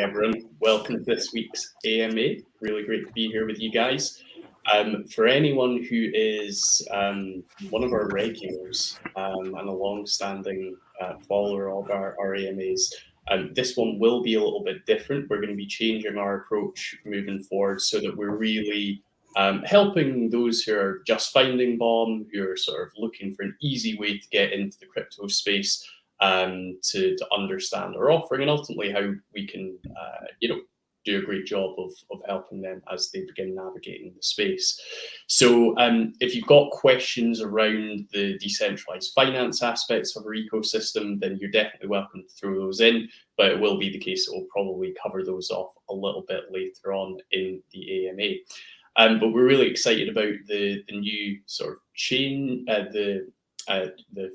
everyone. Welcome to this week's AMA. Really great to be here with you guys. For anyone who is one of our regulars and a long-standing follower of our AMAs, this one will be a little bit different. We're going to be changing our approach moving forward so that we're really helping those who are just finding BOM, who are sort of looking for an easy way to get into the crypto space, to understand our offering, and ultimately how we can do a great job of helping them as they begin navigating the space. So if you've got questions around the decentralized finance aspects of our ecosystem, then you're definitely welcome to throw those in, but it will be the case that we'll probably cover those off a little bit later on in the AMA. But we're really excited about the new sort of chain, the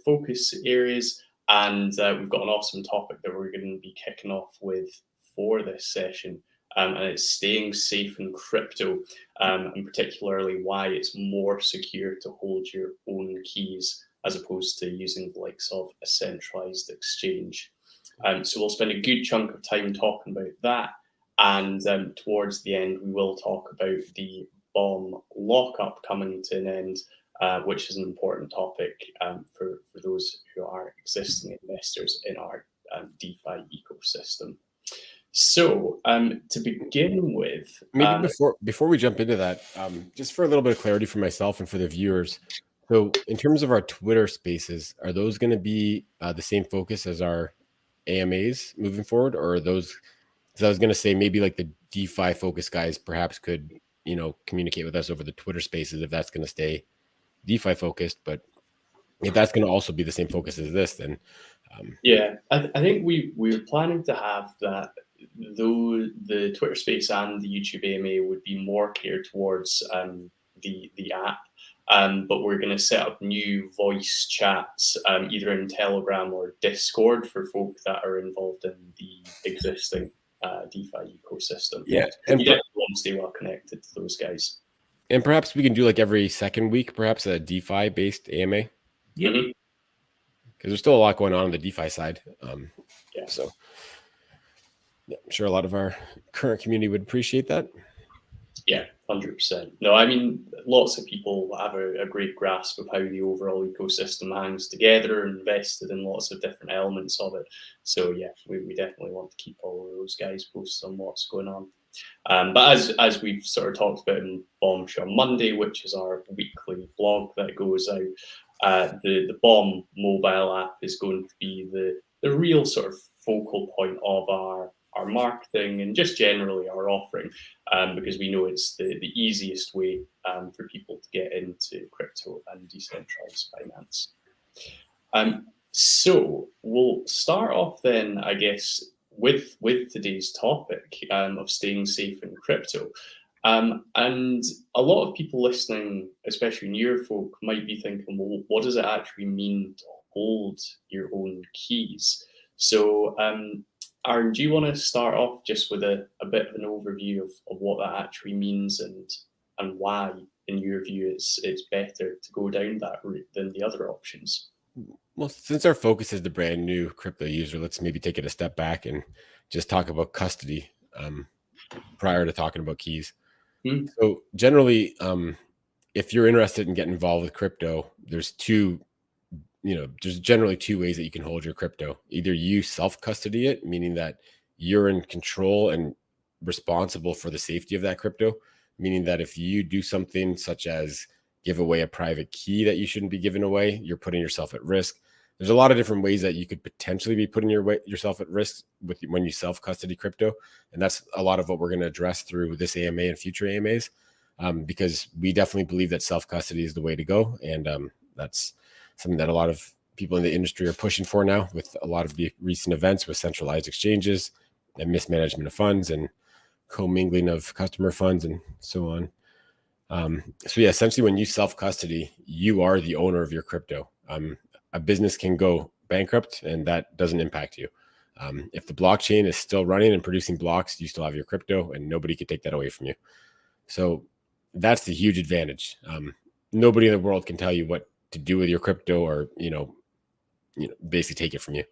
focus areas, and we've got an awesome topic that we're going to be kicking off with for this session, and it's staying safe in crypto, and particularly why it's more secure to hold your own keys as opposed to using the likes of a centralized exchange. So we'll spend a good chunk of time talking about that, and towards the end we will talk about the BOM lockup coming to an end, which is an important topic for those who are existing investors in our DeFi ecosystem. So to begin with, maybe before we jump into that, just for a little bit of clarity for myself and for the viewers. So in terms of our Twitter spaces, are those going to be the same focus as our AMAs moving forward, or are those? Because I was going to say maybe like the DeFi focus guys perhaps could communicate with us over the Twitter spaces if that's going to stay DeFi focused, but if that's going to also be the same focus as this, then yeah, I think we're planning to have that. Though the Twitter space and the YouTube AMA would be more geared towards the app, but we're going to set up new voice chats either in Telegram or Discord for folk that are involved in the existing DeFi ecosystem. Yeah, and you definitely want to stay well connected to those guys. And perhaps we can do like every second week, perhaps a DeFi based AMA. Yeah. Mm-hmm. Because there's still a lot going on the DeFi side. Yeah. So yeah, I'm sure a lot of our current community would appreciate that. Yeah, 100%. No, I mean, lots of people have a great grasp of how the overall ecosystem hangs together and invested in lots of different elements of it. So yeah, we definitely want to keep all of those guys posted on what's going on. But as we've sort of talked about in Bombshell Monday, which is our weekly blog that goes out, the BOM mobile app is going to be the real sort of focal point of our marketing and just generally our offering, because we know it's the easiest way for people to get into crypto and decentralized finance. So we'll start off then, I guess, with today's topic of staying safe in crypto. And a lot of people listening, especially newer folk, might be thinking, well, what does it actually mean to hold your own keys? So Aaron, do you want to start off just with a bit of an overview of what that actually means and why, in your view, it's better to go down that route than the other options? Well, since our focus is the brand new crypto user, let's maybe take it a step back and just talk about custody prior to talking about keys. Hmm. So generally, if you're interested in getting involved with crypto, there's generally two ways that you can hold your crypto. Either you self-custody it, meaning that you're in control and responsible for the safety of that crypto, meaning that if you do something such as give away a private key that you shouldn't be giving away, you're putting yourself at risk. There's a lot of different ways that you could potentially be putting yourself at risk when you self-custody crypto. And that's a lot of what we're going to address through this AMA and future AMAs, because we definitely believe that self-custody is the way to go. And that's something that a lot of people in the industry are pushing for now, with a lot of the recent events with centralized exchanges and mismanagement of funds and commingling of customer funds and so on. So yeah, essentially when you self-custody, you are the owner of your crypto. A business can go bankrupt and that doesn't impact you. If the blockchain is still running and producing blocks, you still have your crypto and nobody can take that away from you. So that's the huge advantage. Nobody in the world can tell you what to do with your crypto or, basically take it from you.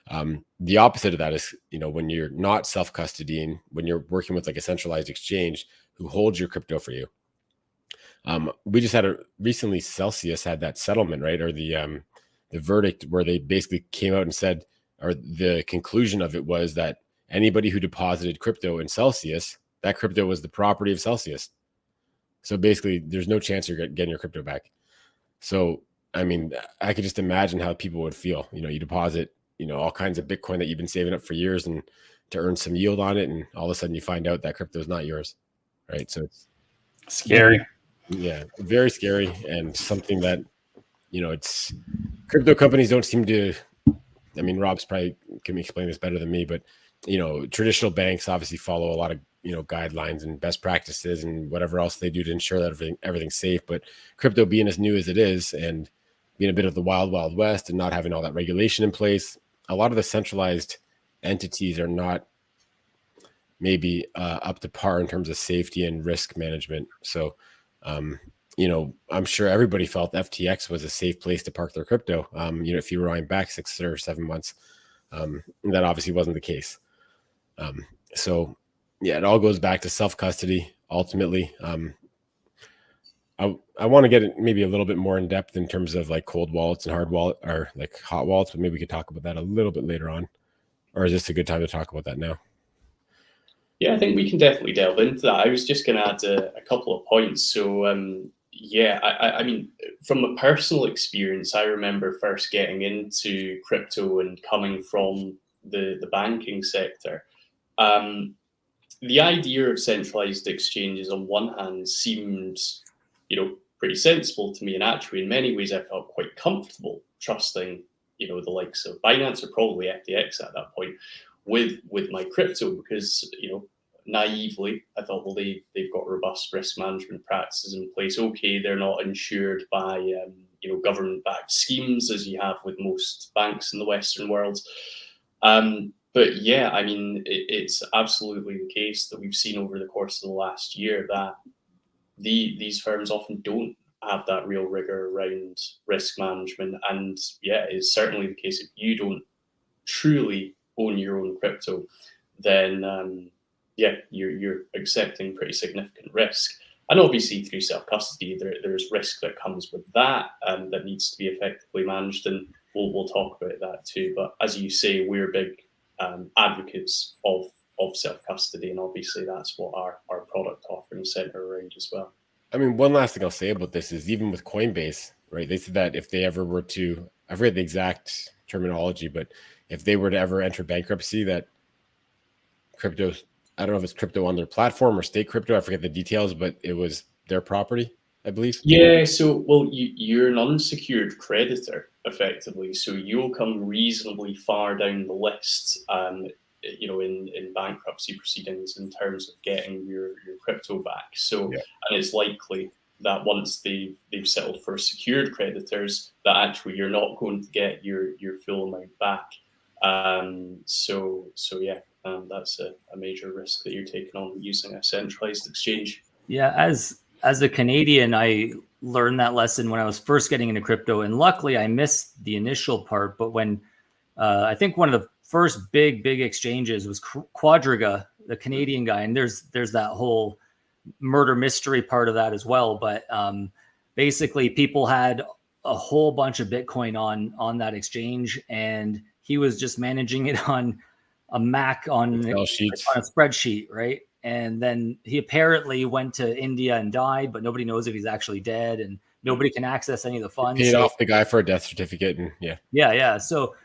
The opposite of that is, when you're not self-custodying, when you're working with like a centralized exchange who holds your crypto for you. We just had recently Celsius had that settlement, right? Or the verdict where they basically came out and said, or the conclusion of it was that anybody who deposited crypto in Celsius, that crypto was the property of Celsius. So basically there's no chance you're getting your crypto back. So, I mean, I could just imagine how people would feel. You deposit, all kinds of Bitcoin that you've been saving up for years and to earn some yield on it. And all of a sudden you find out that crypto is not yours. Right. So it's scary. Yeah, very scary, and something that, it's crypto companies don't seem to, I mean, Rob's probably can explain this better than me, but, traditional banks obviously follow a lot of, guidelines and best practices and whatever else they do to ensure that everything's safe. But crypto being as new as it is and being a bit of the wild, wild west and not having all that regulation in place, a lot of the centralized entities are not maybe up to par in terms of safety and risk management. So, I'm sure everybody felt FTX was a safe place to park their crypto. If you rewind back 6 or 7 months, that obviously wasn't the case. So yeah, it all goes back to self-custody. Ultimately, I want to get it maybe a little bit more in depth in terms of like cold wallets and hard wallet or like hot wallets, but maybe we could talk about that a little bit later on. Or is this a good time to talk about that now? Yeah, I think we can definitely delve into that. I was just going to add a couple of points. So, I mean, from a personal experience, I remember first getting into crypto and coming from the banking sector. The idea of centralized exchanges on one hand seemed, pretty sensible to me. And actually, in many ways, I felt quite comfortable trusting, the likes of Binance or probably FTX at that point with my crypto because, naively, I thought, well, they've got robust risk management practices in place. Okay, they're not insured by, government-backed schemes as you have with most banks in the Western world. But yeah, I mean, it's absolutely the case that we've seen over the course of the last year that these firms often don't have that real rigor around risk management. And yeah, it's certainly the case if you don't truly own your own crypto, then you're accepting pretty significant risk. And obviously through self-custody, there's risk that comes with that that needs to be effectively managed. And we'll talk about that too. But as you say, we're big advocates of self-custody. And obviously that's what our product offerings center around as well. I mean, one last thing I'll say about this is even with Coinbase, right? They said that if they ever were to, I've read the exact terminology, but if they were to ever enter bankruptcy, that crypto, I don't know if it's crypto on their platform or state crypto, I forget the details, but it was their property, I believe. Yeah, so, well, you're an unsecured creditor, effectively, so you'll come reasonably far down the list, in bankruptcy proceedings in terms of getting your crypto back. So, yeah. And it's likely that once they've settled for secured creditors, that actually you're not going to get your full amount back. That's a major risk that you're taking on using a centralized exchange. Yeah, as a Canadian, I learned that lesson when I was first getting into crypto, and luckily I missed the initial part. But when I think one of the first big exchanges was Quadriga, the Canadian guy, and there's that whole murder mystery part of that as well. But basically, people had a whole bunch of Bitcoin on that exchange, and he was just managing it on a Mac on a spreadsheet, right? And then he apparently went to India and died, but nobody knows if he's actually dead, and nobody can access any of the funds. Paid off the guy for a death certificate, and yeah. So,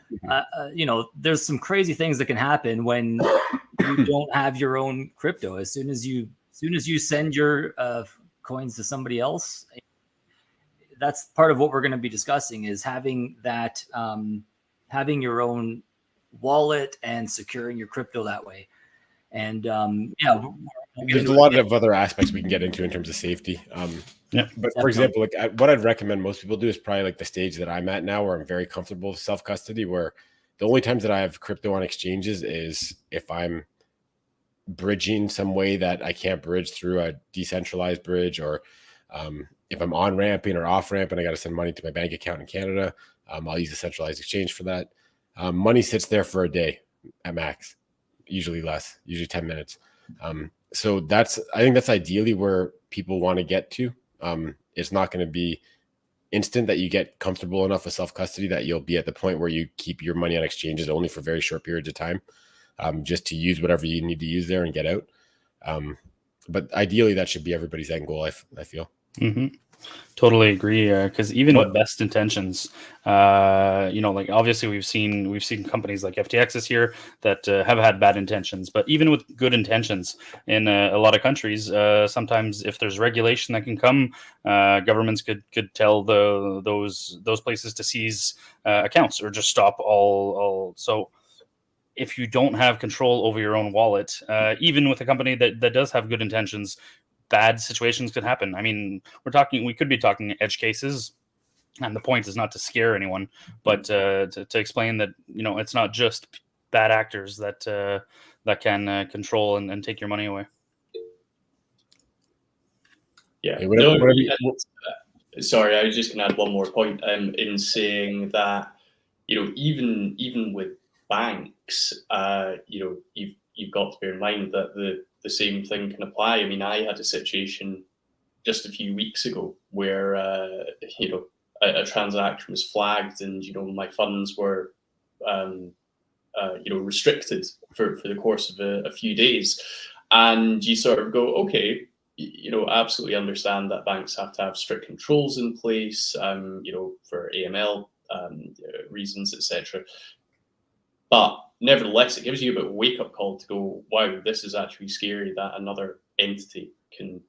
there's some crazy things that can happen when you don't have your own crypto. As soon as you send your coins to somebody else, that's part of what we're going to be discussing is having that, having your own wallet and securing your crypto that way. And there's a lot of other aspects we can get into in terms of safety. But for example, what I'd recommend most people do is probably like the stage that I'm at now, where I'm very comfortable with self-custody, where the only times that I have crypto on exchanges is if I'm bridging some way that I can't bridge through a decentralized bridge, or if I'm on ramp or off ramp and I got to send money to my bank account in Canada, I'll use a centralized exchange for that. money sits there for a day at max, usually less, usually 10 minutes. So I think that's ideally where people want to get to. It's not going to be instant that you get comfortable enough with self-custody that you'll be at the point where you keep your money on exchanges only for very short periods of time, just to use whatever you need to use there and get out. But ideally that should be everybody's end goal, I feel. Mm-hmm. Totally agree. Because even with best intentions, like obviously we've seen companies like FTX this year that have had bad intentions, but even with good intentions in a lot of countries, sometimes if there's regulation that can come, governments could tell those places to seize accounts or just stop all. So if you don't have control over your own wallet, even with a company that does have good intentions, bad situations could happen. I mean, we could be talking edge cases, and the point is not to scare anyone, but to explain that, it's not just bad actors that can control and take your money away. Yeah. Sorry, I was just going to add one more point in saying that, even with banks, you've got to bear in mind that the same thing can apply. I mean, I had a situation just a few weeks ago where, a transaction was flagged and, my funds were, restricted for the course of a few days. And you sort of go, okay, absolutely understand that banks have to have strict controls in place, for AML reasons, etc. But nevertheless, it gives you a bit of a wake-up call to go, wow, this is actually scary that another entity can,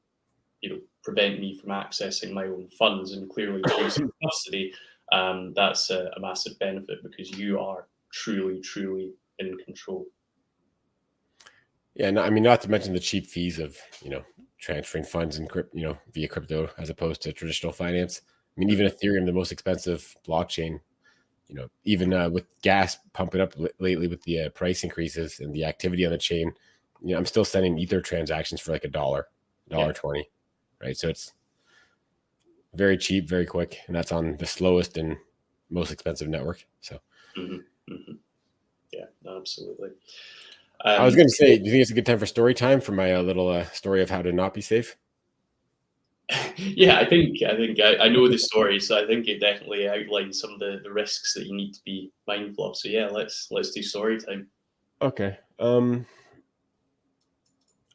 prevent me from accessing my own funds. And clearly, in custody, that's a massive benefit because you are truly, truly in control. Yeah, no, I mean, not to mention the cheap fees of, transferring funds in via crypto as opposed to traditional finance. I mean, even Ethereum, the most expensive blockchain, even with gas pumping up lately with the price increases and the activity on the chain, I'm still sending Ether transactions for like $1.20, right? So it's very cheap, very quick, and that's on the slowest and most expensive network. So, yeah, absolutely. I was going to say, do you think it's a good time for story time for my little story of how to not be safe? Yeah, I think I know the story, so I think it definitely outlines some of the risks that you need to be mindful of. So yeah, let's do story time. Okay. All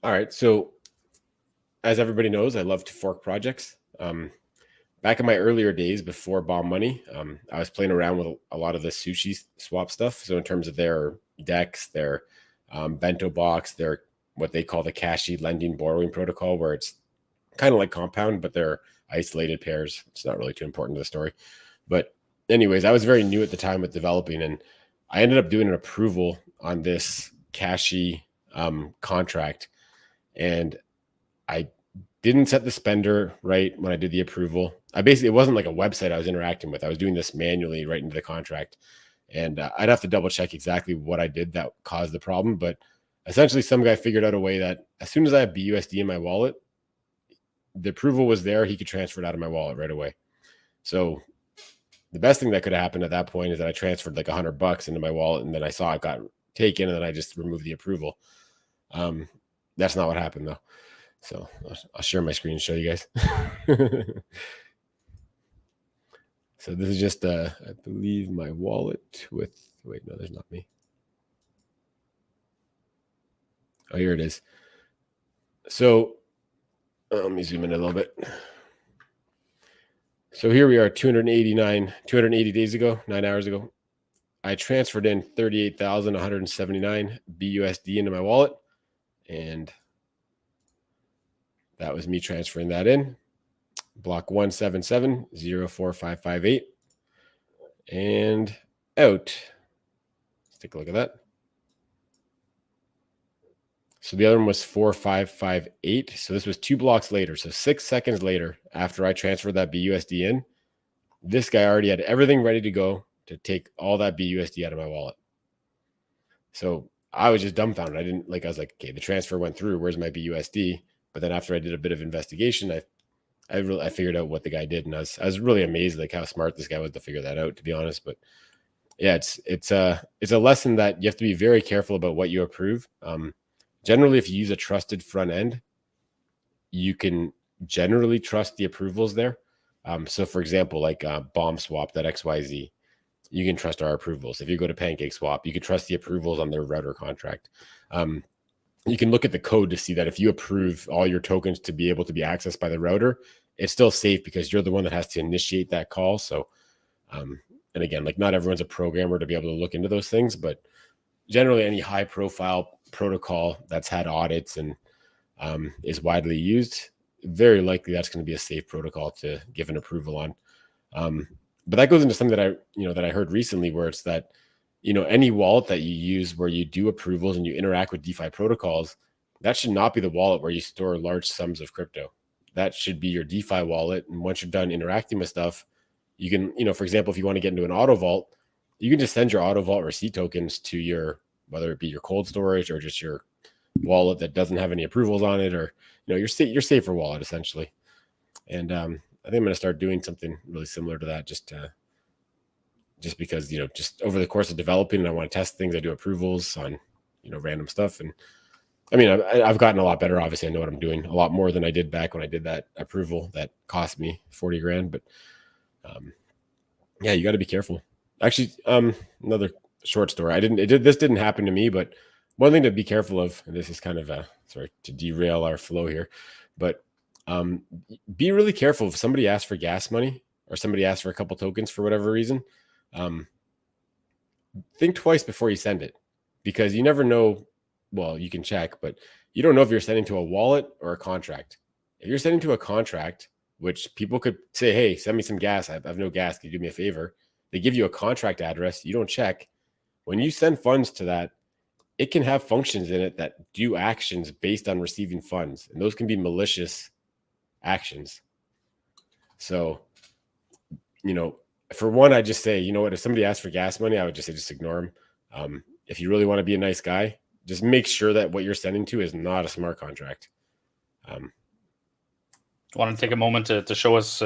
right. So, as everybody knows, I love to fork projects. Back in my earlier days before Bomb Money, I was playing around with a lot of the sushi swap stuff. So in terms of their DEX, their bento box, their what they call the Kashi lending borrowing protocol, where it's kind of like Compound, but they're isolated pairs. It's not really too important to the story. But anyways, I was very new at the time with developing, and I ended up doing an approval on this Kashi contract. And I didn't set the spender right when I did the approval. It wasn't like a website I was interacting with. I was doing this manually right into the contract. And I'd have to double check exactly what I did that caused the problem. But essentially, some guy figured out a way that as soon as I have BUSD in my wallet, the approval was there. He could transfer it out of my wallet right away. So the best thing that could have happened at that point is that I transferred like $100 into my wallet, and then I saw it got taken, and then I just removed the approval. That's not what happened though. So I'll share my screen and show you guys. So this is just, I believe, my wallet with, wait, no, there's not me. Oh, here it is. So let me zoom in a little bit. So here we are, 280 days ago, 9 hours ago. I transferred in 38,179 BUSD into my wallet, and that was me transferring that in. Block 177-04558 and out. Let's take a look at that. So the other one was 4558. So this was 2 blocks later. So 6 seconds later, after I transferred that BUSD in, this guy already had everything ready to go to take all that BUSD out of my wallet. So I was just dumbfounded. I was like, okay, the transfer went through. Where's my BUSD? But then after I did a bit of investigation, I figured out what the guy did, and I was really amazed like how smart this guy was to figure that out, to be honest. But yeah, it's a lesson that you have to be very careful about what you approve. Generally, if you use a trusted front end, you can generally trust the approvals there. So for example, like bomb swap.xyz, you can trust our approvals. If you go to PancakeSwap, you can trust the approvals on their router contract. You can look at the code to see that if you approve all your tokens to be able to be accessed by the router, it's still safe because you're the one that has to initiate that call. So, and again, like not everyone's a programmer to be able to look into those things, but generally any high profile protocol that's had audits and is widely used, very likely that's going to be a safe protocol to give an approval on. But that goes into something that I heard recently, where it's that, any wallet that you use where you do approvals and you interact with DeFi protocols, that should not be the wallet where you store large sums of crypto. That should be your DeFi wallet. And once you're done interacting with stuff, you can, for example, if you want to get into an auto vault, you can just send your auto vault receipt tokens to your, whether it be your cold storage or just your wallet that doesn't have any approvals on it, or your safer wallet essentially. And I think I'm going to start doing something really similar to that, just because just over the course of developing, and I want to test things. I do approvals on random stuff, and I mean I've gotten a lot better. Obviously, I know what I'm doing a lot more than I did back when I did that approval that cost me $40,000. But yeah, you got to be careful. Actually, another short story. This didn't happen to me, but one thing to be careful of, and this is kind of sorry to derail our flow here, but be really careful if somebody asks for gas money or somebody asks for a couple tokens for whatever reason. Think twice before you send it, because you never know. Well, you can check, but you don't know if you're sending to a wallet or a contract. If you're sending to a contract, which people could say, hey, send me some gas. I have no gas. Can you do me a favor? They give you a contract address. You don't check. When you send funds to that, it can have functions in it that do actions based on receiving funds. And those can be malicious actions. So, for one, I just say, if somebody asks for gas money, I would just say, just ignore them. If you really want to be a nice guy, just make sure that what you're sending to is not a smart contract. Want to take a moment to show us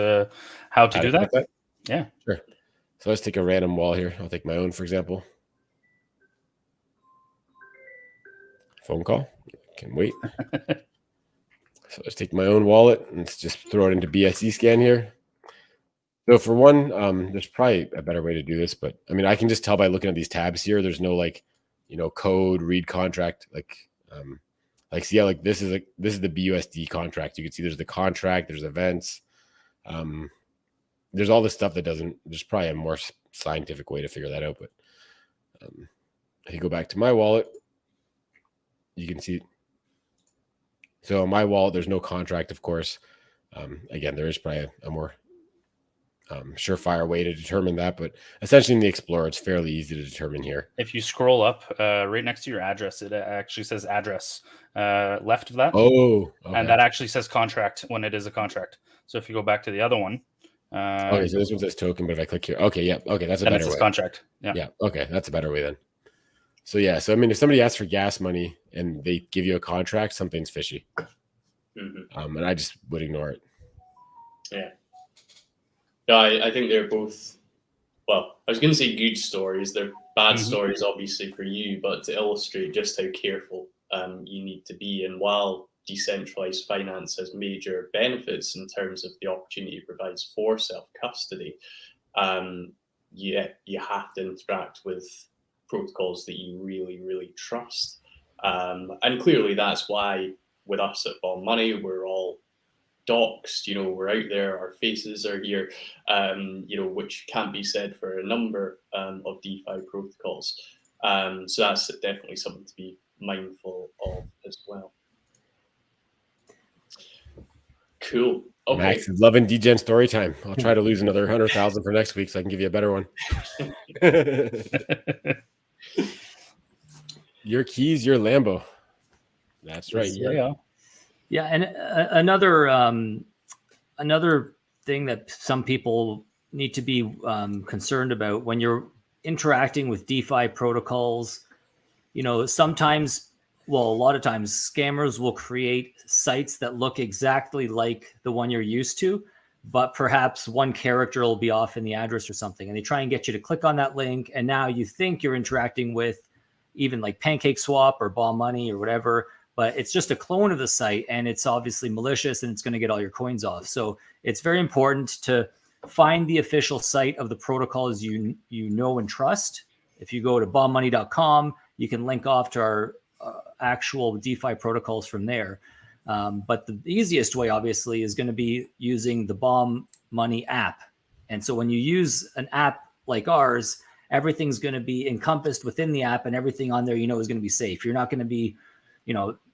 how to do that? Yeah, sure. So let's take a random wall here. I'll take my own, for example. Phone call. Can wait. So let's take my own wallet and let's just throw it into BSC scan here. So for one, there's probably a better way to do this, but I mean, I can just tell by looking at these tabs here. There's no code, read contract, see how this is the BUSD contract. You can see there's the contract, there's events, there's all this stuff that there's probably a more scientific way to figure that out. But if you go back to my wallet, you can see. So in my wallet, there's no contract, of course. Again, there is probably a more surefire way to determine that, but essentially in the Explorer, it's fairly easy to determine here. If you scroll up right next to your address, it actually says address left of that. Oh, okay. And that actually says contract when it is a contract. So if you go back to the other one. Okay, so this one says token, but if I click here, okay, yeah, okay, that's a better way. Contract. Yeah, okay, that's a better way then. So yeah, I mean, if somebody asks for gas money and they give you a contract, something's fishy. Mm-hmm. And I just would ignore it. Yeah. Yeah, I think they're both, well, I was going to say good stories. They're bad stories, obviously, for you, but to illustrate just how careful you need to be. And while decentralized finance has major benefits in terms of the opportunity it provides for self-custody, you have to interact with protocols that you really, really trust. And clearly that's why with us at Bond Money, we're all doxed, we're out there, our faces are here, which can't be said for a number of DeFi protocols. So that's definitely something to be mindful of as well. Cool. Okay. Max is loving DGen story time. I'll try to lose another 100,000 for next week so I can give you a better one. Your keys, your Lambo. That's right. Yeah. Yeah, and another thing that some people need to be concerned about when you're interacting with DeFi protocols, sometimes, well, a lot of times, scammers will create sites that look exactly like the one you're used to, but perhaps one character will be off in the address or something. And they try and get you to click on that link. And now you think you're interacting with even like Pancake Swap or Ball Money or whatever, but it's just a clone of the site, and it's obviously malicious, and it's going to get all your coins off. So it's very important to find the official site of the protocols you know and trust. If you go to bombmoney.com, you can link off to our actual DeFi protocols from there. But the easiest way, obviously, is going to be using the Bomb Money app. And so when you use an app like ours, everything's going to be encompassed within the app, and everything on there, is going to be safe. You're not going to be,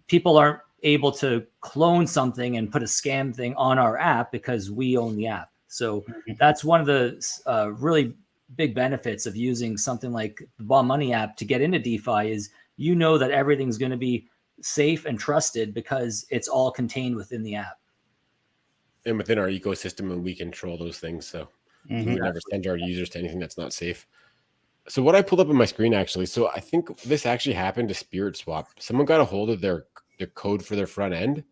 people aren't able to clone something and put a scam thing on our app because we own the app. So that's one of the really big benefits of using something like the Bomb Money app to get into DeFi is that everything's going to be safe and trusted because it's all contained within the app. And within our ecosystem, and we control those things. So we would never send our users to anything that's not safe. So what I pulled up on my screen, actually, so I think this actually happened to Spirit Swap. Someone got a hold of their code for their front end,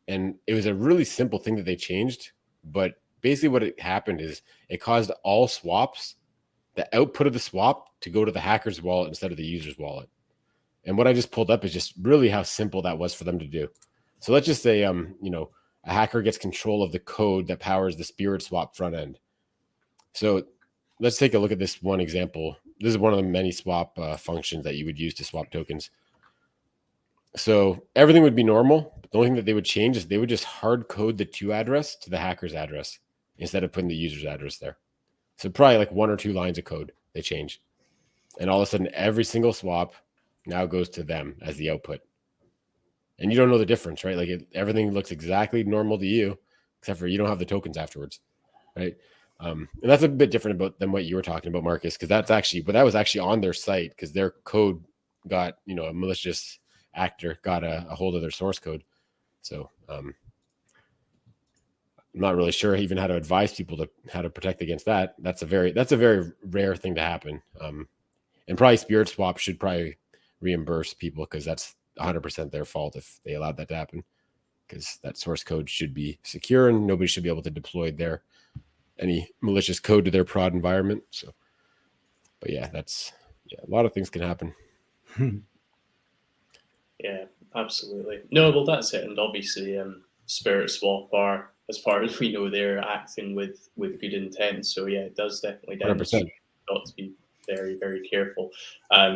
and it was a really simple thing that they changed. But basically what it happened is it caused all swaps, the output of the swap, to go to the hacker's wallet instead of the user's wallet. And what I just pulled up is just really how simple that was for them to do. So let's just say, a hacker gets control of the code that powers the Spirit Swap front end. So let's take a look at this one example. This is one of the many swap functions that you would use to swap tokens. So everything would be normal. But the only thing that they would change is they would just hard code the to address to the hacker's address instead of putting the user's address there. So probably like 1 or 2 lines of code they change. And all of a sudden, every single swap now goes to them as the output. And you don't know the difference, right? Like everything looks exactly normal to you, except for you don't have the tokens afterwards, right? And that's a bit different than what you were talking about, Marcus, because that was actually on their site because their code got, a malicious actor got a hold of their source code. So I'm not really sure even how to advise people how to protect against that. That's a very rare thing to happen. And probably Spirit Swap should probably reimburse people because that's 100% their fault if they allowed that to happen, because that source code should be secure and nobody should be able to deploy any malicious code to their prod environment. So, but yeah, a lot of things can happen. Yeah, absolutely. No, well, that's it. And obviously, Spirit Swap are, as far as we know, they're acting with good intent. So yeah, it does definitely demonstrate got to be very, very careful.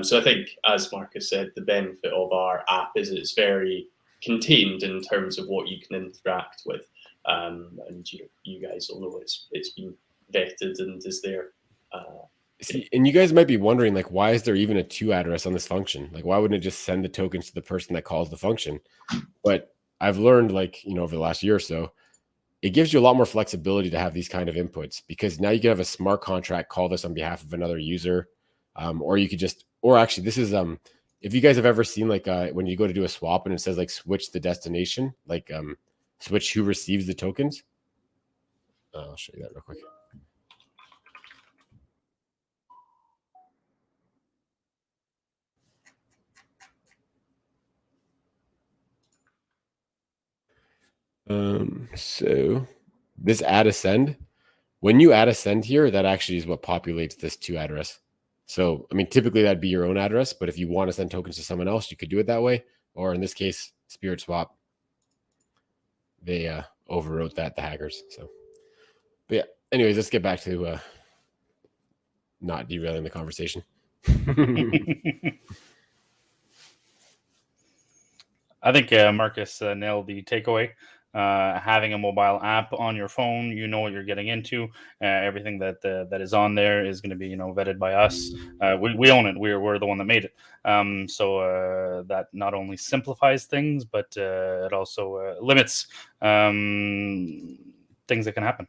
So I think, as Marcus said, the benefit of our app is it's very contained in terms of what you can interact with. And you guys will know it's been vetted and is there. See, and you guys might be wondering, like, why is there even a to address on this function? Like, why wouldn't it just send the tokens to the person that calls the function? But I've learned, over the last year or so, it gives you a lot more flexibility to have these kind of inputs, because now you can have a smart contract call this on behalf of another user. Or you could this is, if you guys have ever seen, when you go to do a swap and it says switch the destination, switch who receives the tokens. I'll show you that real quick. So this add a send, when you add a send here, that actually is what populates this to address. So, I mean, typically that'd be your own address, but if you want to send tokens to someone else, you could do it that way. Or in this case, Spirit Swap, they overwrote the hackers. So, but yeah, anyways, let's get back to not derailing the conversation. I think Marcus nailed the takeaway. Having a mobile app on your phone, you know what you're getting into. Everything that is on there is going to be vetted by us. We own it. We're the one that made it. So that not only simplifies things, but it also limits things that can happen.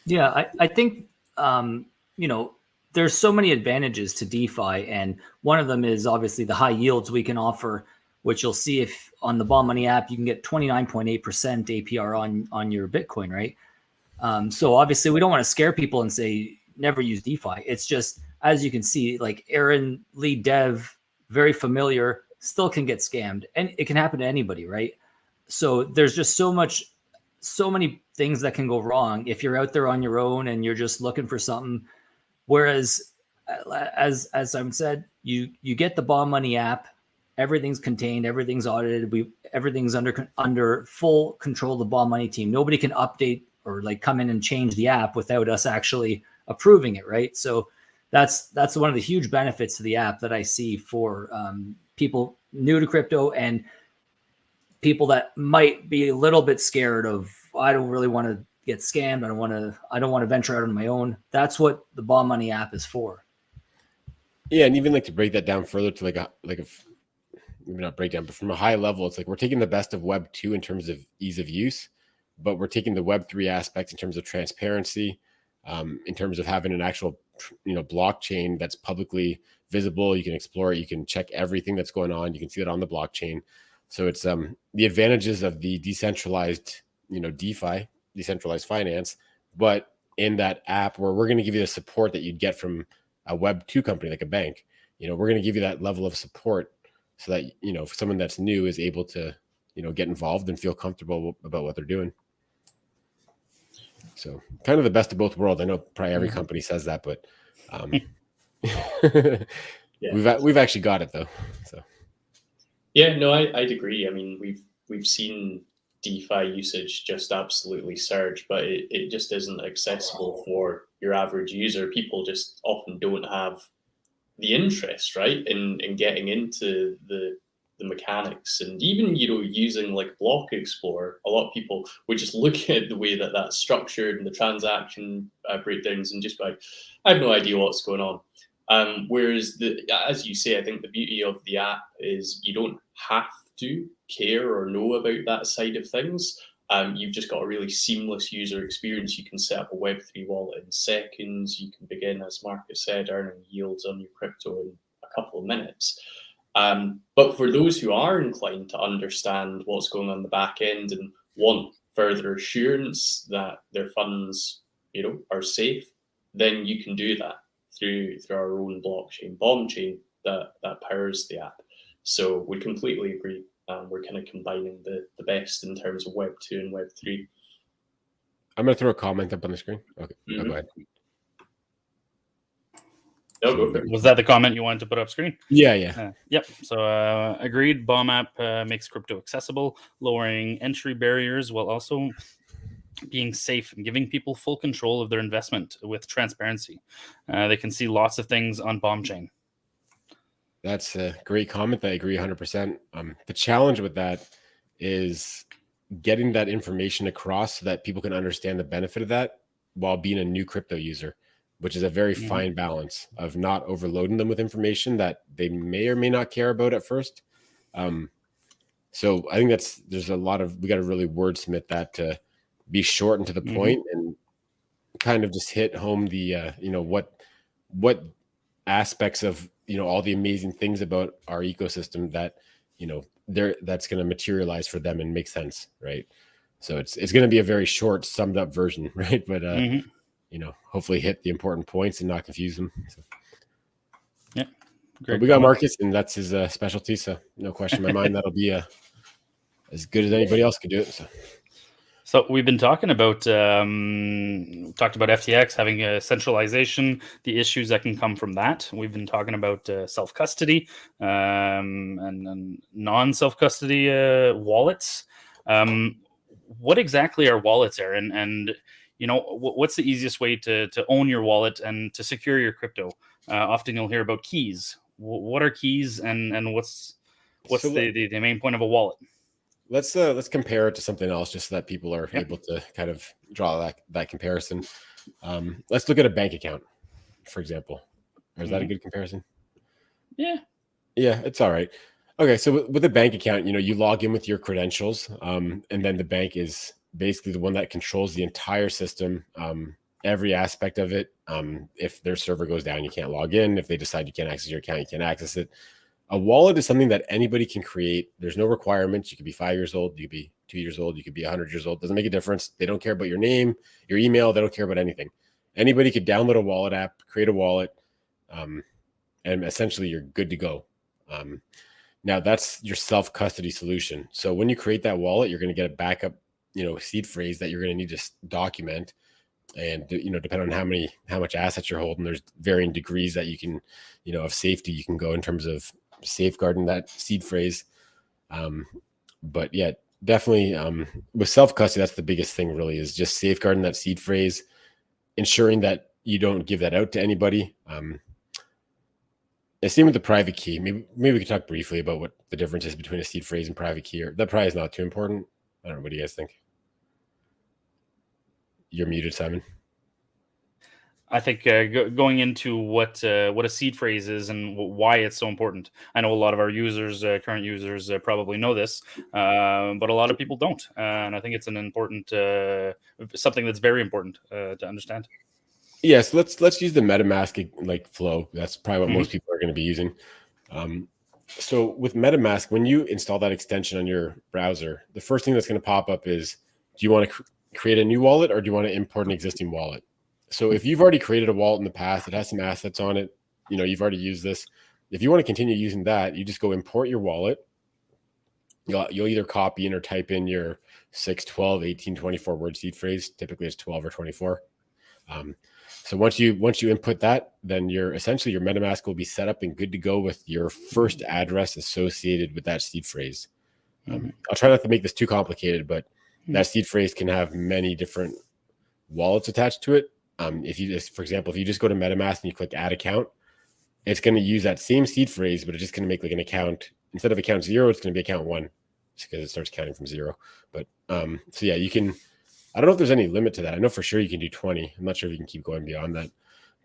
Yeah, I think there's so many advantages to DeFi, and one of them is obviously the high yields we can offer, which you'll see if on the Bomb Money app, you can get 29.8% APR on your Bitcoin, right? So obviously we don't want to scare people and say, never use DeFi. It's just, as you can see, like Aaron, lead dev, very familiar, still can get scammed, and it can happen to anybody, right? So there's just so many things that can go wrong if you're out there on your own and you're just looking for something. Whereas, as I'm said, you get the Bomb Money app, everything's contained, everything's audited, everything's under full control of the Bomb Money team. Nobody can update or like come in and change the app without us actually approving it, right? So that's one of the huge benefits to the app that I see for people new to crypto and people that might be a little bit scared of, I don't really want to get scammed. I don't want to venture out on my own. That's what the Bomb Money app is for. Yeah, and even like to break that down further to maybe not breakdown, but from a high level, it's like we're taking the best of Web 2 in terms of ease of use, but we're taking the Web 3 aspects in terms of transparency, in terms of having an actual, blockchain that's publicly visible. You can explore it. You can check everything that's going on. You can see it on the blockchain. So it's the advantages of the decentralized, DeFi, decentralized finance, but in that app where we're going to give you the support that you'd get from a Web 2 company like a bank. We're going to give you that level of support so that, if someone that's new is able to, get involved and feel comfortable about what they're doing. So kind of the best of both worlds. I know probably every company says that, but Yeah. we've actually got it though. So yeah, no, I'd agree. I mean, we've seen DeFi usage just absolutely surge, but it just isn't accessible for your average user. People just often don't have the interest, right, in getting into the mechanics, and even using like Block Explorer. A lot of people would just look at the way that that's structured and the transaction breakdowns and just be like, I have no idea what's going on. Whereas as you say, I think the beauty of the app is you don't have to care or know about that side of things. You've just got a really seamless user experience. You can set up a Web3 wallet in seconds. You can begin, as Marcus said, earning yields on your crypto in a couple of minutes. But for those who are inclined to understand what's going on the back end and want further assurance that their funds, are safe, then you can do that through our own blockchain, Bomb Chain, that powers the app. So we completely agree. We're kind of combining the best in terms of Web 2 and Web 3. I'm going to throw a comment up on the screen. Okay, go ahead. No, go for it. Was that the comment you wanted to put up screen? Yeah. Yep. So agreed. Bomb app makes crypto accessible, lowering entry barriers while also being safe and giving people full control of their investment with transparency. They can see lots of things on Bomb Chain. That's a great comment. I agree 100%. The challenge with that is getting that information across so that people can understand the benefit of that while being a new crypto user, which is a very fine balance of not overloading them with information that they may or may not care about at first. So I think we got to really wordsmith that to be short and to the point and kind of just hit home the, what aspects of, all the amazing things about our ecosystem that, that's going to materialize for them and make sense. Right. So it's going to be a very short summed up version. Right. But, hopefully hit the important points and not confuse them. So. Yeah. But we got Marcus, and that's his specialty. So no question in my mind, that'll be as good as anybody else could do it. So we've been talking about talked about FTX having a centralization, the issues that can come from that. We've been talking about self-custody and non-self-custody wallets. What exactly are wallets there? And what's the easiest way to own your wallet and to secure your crypto? Often you'll hear about keys. What are keys and what's the main point of a wallet? Let's compare it to something else just so that people are able to kind of draw that comparison. Let's look at a bank account, for example. Or is that a good comparison? Yeah, it's all right. Okay, so with a bank account, you log in with your credentials, and then the bank is basically the one that controls the entire system, every aspect of it. If their server goes down, you can't log in. If they decide you can't access your account, you can't access it. A wallet is something that anybody can create. There's no requirements. You could be 5 years old. You could be 2 years old. You could be 100 years old. Doesn't make a difference. They don't care about your name, your email. They don't care about anything. Anybody could download a wallet app, create a wallet, and essentially you're good to go. Now that's your self-custody solution. So when you create that wallet, you're going to get a backup seed phrase that you're going to need to document. And, depending on how much assets you're holding, there's varying degrees that you can, of safety you can go in terms of safeguarding that seed phrase. But yeah, definitely with self-custody, that's the biggest thing really, is just safeguarding that seed phrase, ensuring that you don't give that out to anybody. The same with the private key. Maybe we could talk briefly about what the difference is between a seed phrase and private key, or that probably is not too important. I don't know. What do you guys think? You're muted, Simon. I think going into what a seed phrase is and why it's so important. I know a lot of our users, current users, probably know this, but a lot of people don't. And I think it's an important, something that's very important to understand. Yeah, so let's use the MetaMask flow. That's probably what most people are going to be using. So with MetaMask, when you install that extension on your browser, the first thing that's going to pop up is, do you want to create a new wallet, or do you want to import an existing wallet? So if you've already created a wallet in the past, it has some assets on it, you've already used this. If you want to continue using that, you just go import your wallet. You'll either copy in or type in your 6, 12, 18, 24 word seed phrase. Typically it's 12 or 24. So once you input that, then essentially your MetaMask will be set up and good to go with your first address associated with that seed phrase. I'll try not to make this too complicated, but that seed phrase can have many different wallets attached to it. For example, if you just go to MetaMask and you click add account, it's going to use that same seed phrase, but it's just going to make an account. Instead of account 0, it's going to be account 1, just because it starts counting from 0. But so yeah, you can, I don't know if there's any limit to that. I know for sure you can do 20. I'm not sure if you can keep going beyond that.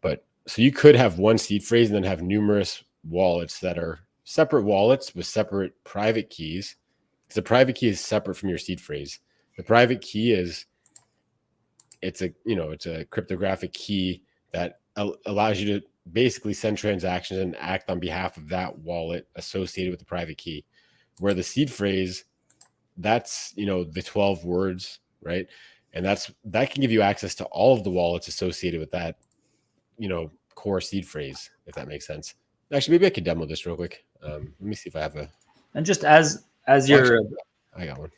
But so you could have one seed phrase and then have numerous wallets that are separate wallets with separate private keys. Because the private key is separate from your seed phrase. The private key it's a cryptographic key that allows you to basically send transactions and act on behalf of that wallet associated with the private key. Where the seed phrase, that's the 12 words, right? And that can give you access to all of the wallets associated with that core seed phrase, if that makes sense. Actually, maybe I could demo this real quick. Let me see if I have a. And just as you're, I got one.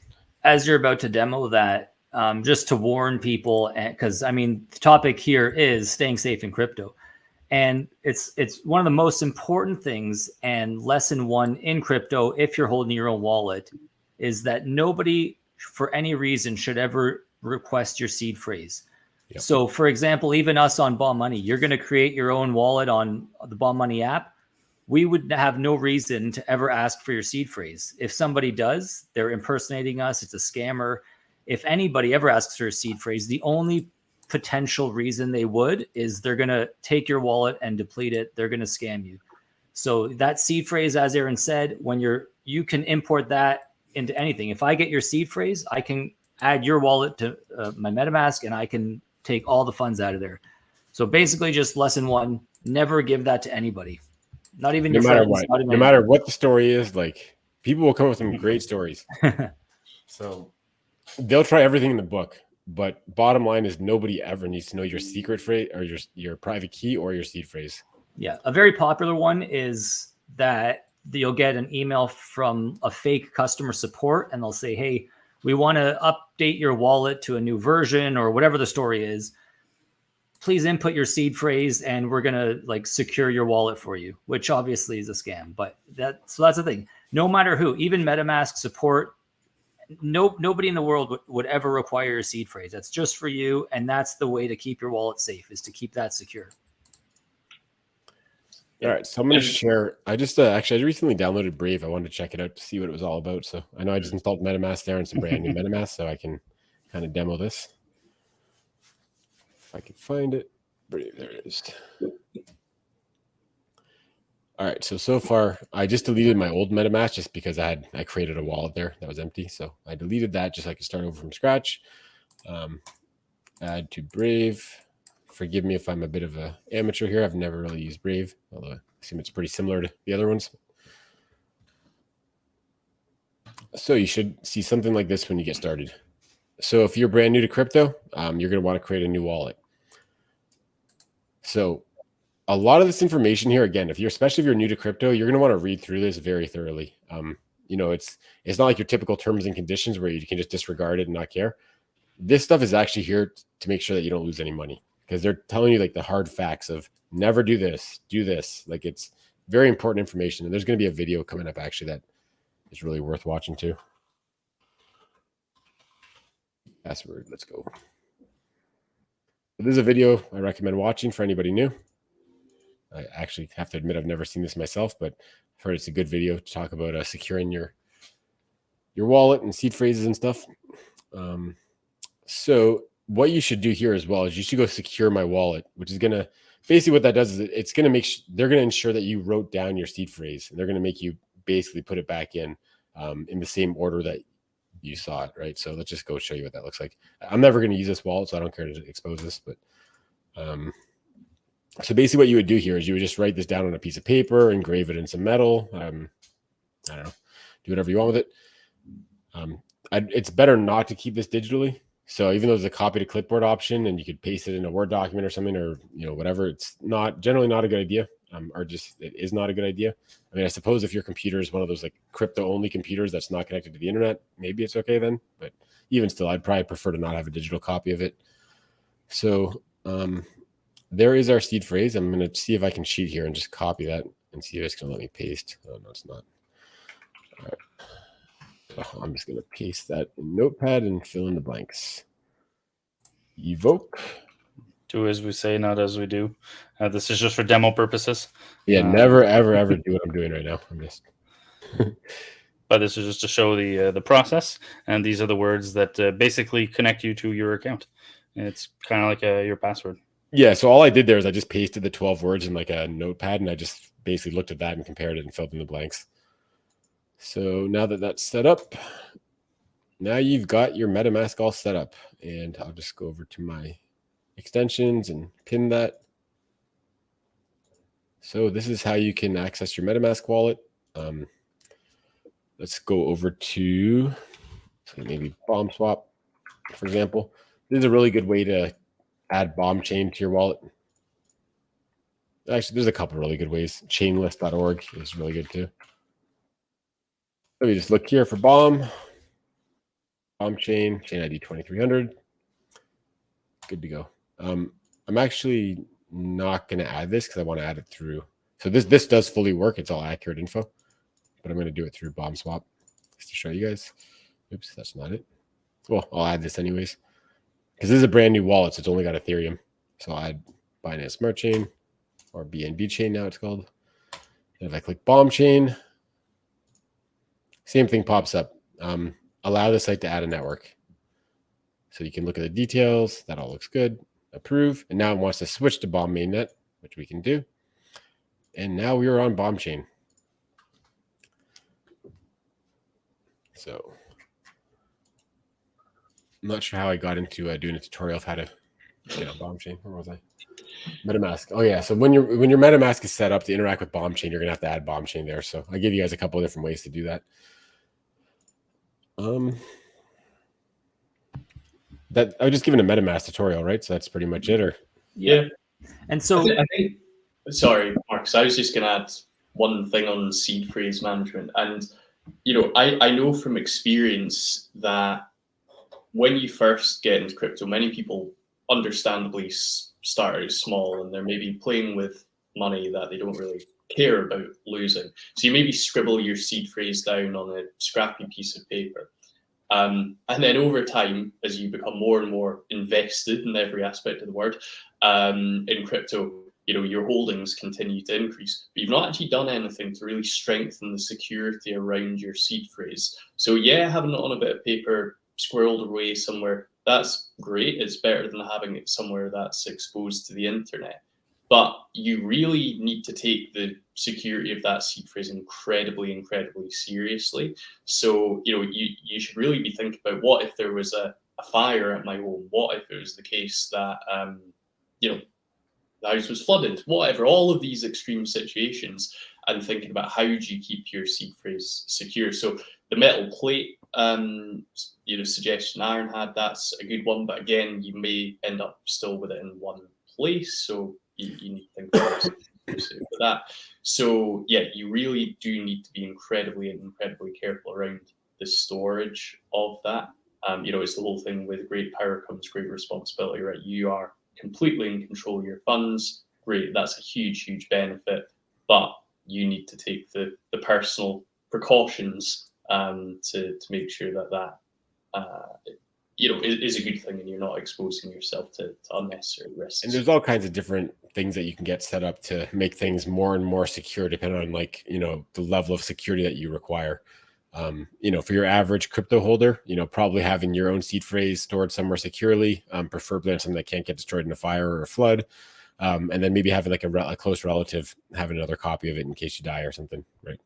As you're about to demo that, just to warn people, because the topic here is staying safe in crypto, and it's one of the most important things. And lesson 1 in crypto, if you're holding your own wallet, is that nobody, for any reason, should ever request your seed phrase. Yep. So, for example, even us on Bomb Money, you're going to create your own wallet on the Bomb Money app. We would have no reason to ever ask for your seed phrase. If somebody does, they're impersonating us. It's a scammer. If anybody ever asks for a seed phrase, the only potential reason they would is they're going to take your wallet and deplete it. They're going to scam you. So that seed phrase, as Aaron said, when you can import that into anything. If I get your seed phrase, I can add your wallet to my MetaMask and I can take all the funds out of there. So basically just lesson 1, never give that to anybody. Not even your friends. No matter what the story is, people will come up with some great stories. So they'll try everything in the book, but bottom line is nobody ever needs to know your secret phrase or your private key or your seed phrase. Yeah. A very popular one is that you'll get an email from a fake customer support and they'll say, hey, we want to update your wallet to a new version or whatever the story is. Please input your seed phrase and we're going to secure your wallet for you, which obviously is a scam. But that's the thing. No matter who, even MetaMask support, nobody in the world would ever require a seed phrase. That's just for you. And that's the way to keep your wallet safe, is to keep that secure. All right. So I'm going to share. I just I recently downloaded Brave. I wanted to check it out to see what it was all about. So I know I just installed MetaMask there and some brand new MetaMask, so I can kind of demo this. If I can find it. Brave, there it is. All right. So far, I just deleted my old MetaMask just because I created a wallet there that was empty. So I deleted that just so I could start over from scratch. Add to Brave. Forgive me if I'm a bit of an amateur here. I've never really used Brave, although I assume it's pretty similar to the other ones. So you should see something like this when you get started. So if you're brand new to crypto, you're going to want to create a new wallet. So a lot of this information here, again, especially if you're new to crypto, you're going to want to read through this very thoroughly. You know, it's not like your typical terms and conditions where you can just disregard it and not care. This stuff is actually here to make sure that you don't lose any money, because they're telling you like the hard facts of never do this, do this. Like, it's very important information. And there's going to be a video coming up actually that is really worth watching too. Password, let's go. This is a video I recommend watching for anybody new. I actually have to admit I've never seen this myself, but I've heard it's a good video to talk about securing your wallet and seed phrases and stuff. So what you should do here as well is you should go secure my wallet, which is going to basically, what that does is it's going to make they're going to ensure that you wrote down your seed phrase, and they're going to make you basically put it back in the same order that you saw it, right? So let's just go show you what that looks like. I'm never going to use this wallet, so I don't care to expose this, but so basically what you would do here is you would just write this down on a piece of paper, engrave it in some metal. I don't know, do whatever you want with it. It's better not to keep this digitally. So even though there's a copy to clipboard option and you could paste it in a Word document or something, or, you know, whatever, it's generally not a good idea. Or just, it is not a good idea. I mean, I suppose if your computer is one of those like crypto only computers that's not connected to the internet, maybe it's okay then, but even still, I'd probably prefer to not have a digital copy of it. So there is our seed phrase. I'm going to see if I can cheat here and just copy that and see if it's going to let me paste. Oh, no, it's not. All right. So I'm just going to paste that in Notepad and fill in the blanks. Evoke. Do as we say, not as we do. This is just for demo purposes. Yeah, never, ever, ever do what I'm doing right now. I'm just. But this is just to show the process, and these are the words that basically connect you to your account. And it's kind of like your password. Yeah, so all I did there is I just pasted the 12 words in like a notepad, and I just basically looked at that and compared it and filled in the blanks. So now that that's set up, now you've got your MetaMask all set up, and I'll just go over to my extensions and pin that. So this is how you can access your MetaMask wallet. Let's go over to maybe Bomb Swap, for example. This is a really good way to add bomb chain to your wallet. Actually, there's a couple really good ways. Chainlist.org is really good too. So we just look here for bomb chain ID 2300. Good to go. I'm actually not going to add this because I want to add it through. So this does fully work. It's all accurate info, but I'm going to do it through Bomb Swap just to show you guys. Oops, that's not it. Well, I'll add this anyways because this is a brand new wallet, so it's only got Ethereum. So I'll add Binance Smart Chain, or BNB Chain now it's called. And if I click Bomb Chain, same thing pops up. Allow the site to add a network. So you can look at the details. That all looks good. Approve. And now it wants to switch to Bomb Mainnet, which we can do. And now we are on Bomb Chain. So I'm not sure how I got into doing a tutorial of how to get on Bomb Chain. Where was I? MetaMask. Oh yeah. So when your MetaMask is set up to interact with Bomb Chain, you're gonna have to add Bomb Chain there. So I give you guys a couple of different ways to do that. That I was just giving a MetaMask tutorial, right? So that's pretty much it, or yeah. And so I think sorry, Marcus, I was just going to add one thing on seed phrase management. And, you know, I know from experience that when you first get into crypto, many people understandably start out small and they're maybe playing with money that they don't really care about losing. So you maybe scribble your seed phrase down on a scrappy piece of paper. And then over time, as you become more and more invested in every aspect of the word in crypto, you know, your holdings continue to increase, but you've not actually done anything to really strengthen the security around your seed phrase. So yeah, having it on a bit of paper squirreled away somewhere, that's great. It's better than having it somewhere that's exposed to the internet. But you really need to take the security of that seed phrase incredibly, incredibly seriously. So, you know, you should really be thinking about, what if there was a fire at my home? What if it was the case that, you know, the house was flooded? Whatever, all of these extreme situations, and thinking about how do you keep your seed phrase secure. So the metal plate, you know, suggestion Aaron had, that's a good one. But again, you may end up still with it in one place. So you need to think about for that. So yeah, you really do need to be incredibly careful around the storage of that. It's the whole thing with great power comes great responsibility, right? You are completely in control of your funds. Great, that's a huge benefit, but you need to take the personal precautions to make sure that is a good thing, and you're not exposing yourself to unnecessary risks. And there's all kinds of different things that you can get set up to make things more and more secure, depending on the level of security that you require. For your average crypto holder, probably having your own seed phrase stored somewhere securely, preferably on something that can't get destroyed in a fire or a flood. And then maybe having like a close relative have another copy of it in case you die or something, right?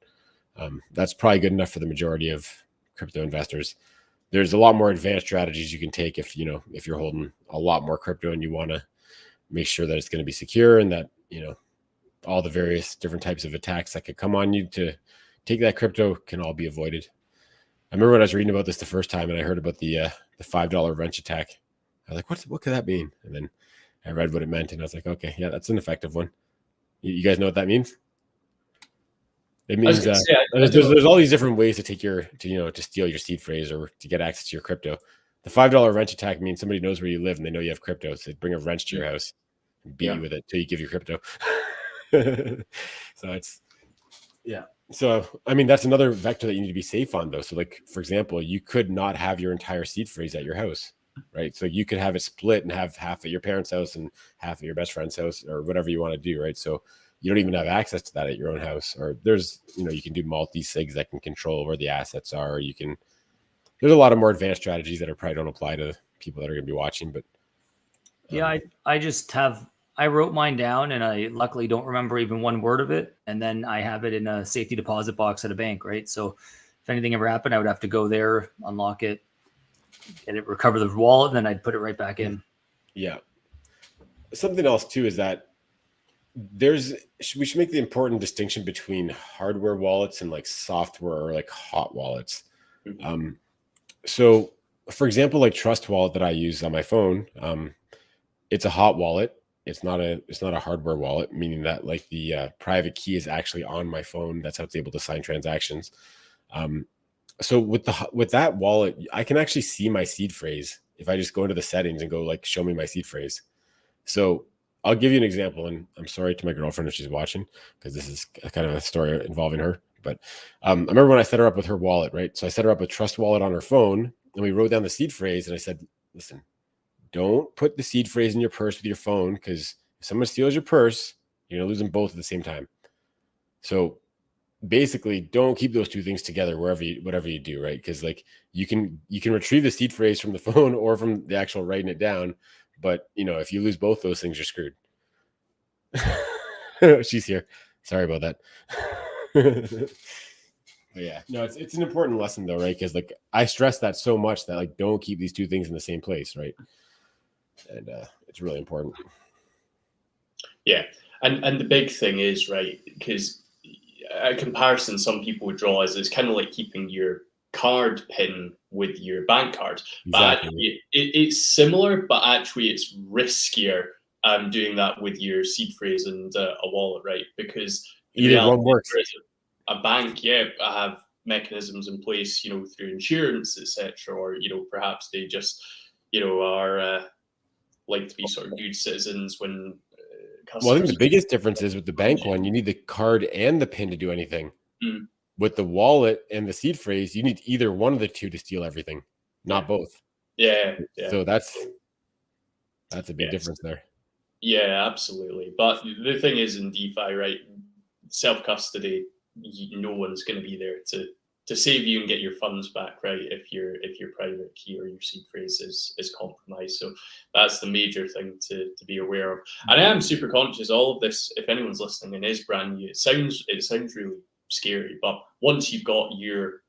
That's probably good enough for the majority of crypto investors. There's a lot more advanced strategies you can take if you're holding a lot more crypto and you want to make sure that it's going to be secure and that, all the various different types of attacks that could come on you to take that crypto can all be avoided. I remember when I was reading about this the first time and I heard about the $5 wrench attack. I was like, what could that mean? And then I read what it meant and I was like, okay, yeah, that's an effective one. You guys know what that means? It means there's all these different ways to to steal your seed phrase or to get access to your crypto. The $5 wrench attack means somebody knows where you live and they know you have crypto, so they bring a wrench to your house and beat you with it till you give your crypto. So that's another vector that you need to be safe on, though. So, like, for example, you could not have your entire seed phrase at your house, right? So you could have it split and have half at your parents' house and half at your best friend's house or whatever you want to do, right? So you don't even have access to that at your own house. Or there's, you can do multi-sigs that can control where the assets are. There's a lot of more advanced strategies that probably don't apply to people that are going to be watching. But I wrote mine down and I luckily don't remember even one word of it. And then I have it in a safety deposit box at a bank, right? So if anything ever happened, I would have to go there, unlock it, get it, recover the wallet, and then I'd put it right back in. Yeah. Something else too is that we should make the important distinction between hardware wallets and like software or like hot wallets. Mm-hmm. So for example, like Trust Wallet that I use on my phone, it's a hot wallet. It's not a hardware wallet, meaning that like the private key is actually on my phone. That's how it's able to sign transactions. So with that wallet, I can actually see my seed phrase if I just go into the settings and go like, show me my seed phrase. So I'll give you an example, and I'm sorry to my girlfriend if she's watching, because this is kind of a story involving her. But I remember when I set her up with her wallet, right? So I set her up with Trust Wallet on her phone, and we wrote down the seed phrase, and I said, listen, don't put the seed phrase in your purse with your phone, because if someone steals your purse, you're going to lose them both at the same time. So basically, don't keep those two things together whatever you do, right? Because like you can retrieve the seed phrase from the phone or from the actual writing it down. But, if you lose both those things, you're screwed. She's here. Sorry about that. But yeah, no, it's an important lesson though, right? Because like I stress that so much that like don't keep these two things in the same place, right? And it's really important. Yeah, and the big thing is, right, because a comparison some people would draw is kind of like keeping your card pin with your bank card. Exactly. But actually, it's similar, but actually it's riskier doing that with your seed phrase and a wallet, right? Because either one works. A bank, I have mechanisms in place, through insurance, etc., or perhaps they just are like to be sort of good citizens when customers. Well, I think the biggest difference is with the bank one, you need the card and the PIN to do anything. Mm. With the wallet and the seed phrase, you need either one of the two to steal everything, not both. Yeah. So that's a big difference there. Yeah, absolutely. But the thing is in DeFi, right, self-custody, no one's going to be there to save you and get your funds back, right, if your private key or your seed phrase is compromised. So that's the major thing to be aware of. And I am super conscious all of this, if anyone's listening and is brand new, it sounds really scary, but once you've got your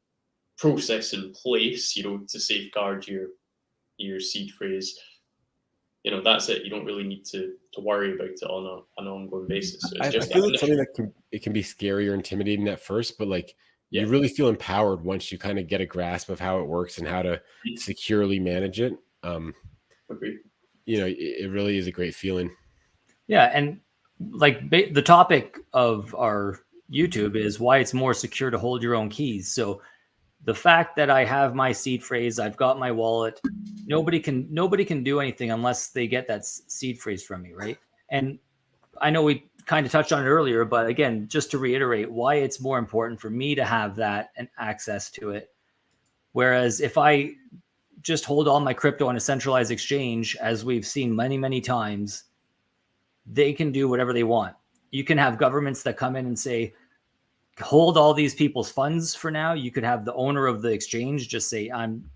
process in place, to safeguard your seed phrase, that's it. You don't really need to worry about it on an ongoing basis. So I feel it's something that can be scary or intimidating at first, but like you really feel empowered once you kind of get a grasp of how it works and how to securely manage it. Agreed. It really is a great feeling. Yeah, and like the topic of our YouTube is why it's more secure to hold your own keys. So the fact that I have my seed phrase, I've got my wallet, nobody can do anything unless they get that seed phrase from me, right? And I know we kind of touched on it earlier, but again, just to reiterate why it's more important for me to have that and access to it. Whereas if I just hold all my crypto on a centralized exchange, as we've seen many, many times, they can do whatever they want. You can have governments that come in and say, hold all these people's funds for now. You could have the owner of the exchange just say, I'm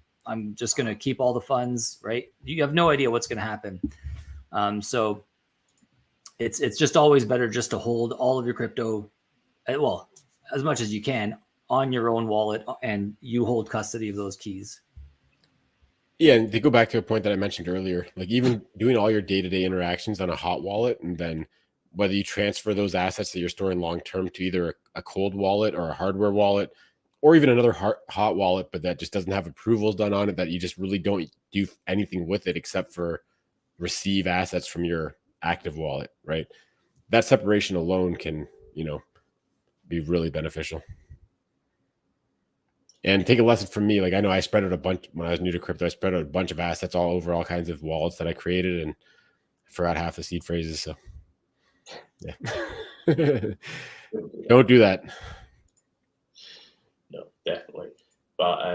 just going to keep all the funds, right? You have no idea what's going to happen. So it's just always better just to hold all of your crypto, well, as much as you can on your own wallet, and you hold custody of those keys. Yeah, and to go back to a point that I mentioned earlier, like even doing all your day-to-day interactions on a hot wallet, and then whether you transfer those assets that you're storing long-term to either a cold wallet or a hardware wallet, or even another hot wallet, but that just doesn't have approvals done on it, that you just really don't do anything with it except for receive assets from your active wallet, right? That separation alone can, be really beneficial. And take a lesson from me. Like I know I spread out a bunch when I was new to crypto. I spread out a bunch of assets all over all kinds of wallets that I created, and I forgot half the seed phrases. So, yeah, don't do that. No, definitely. But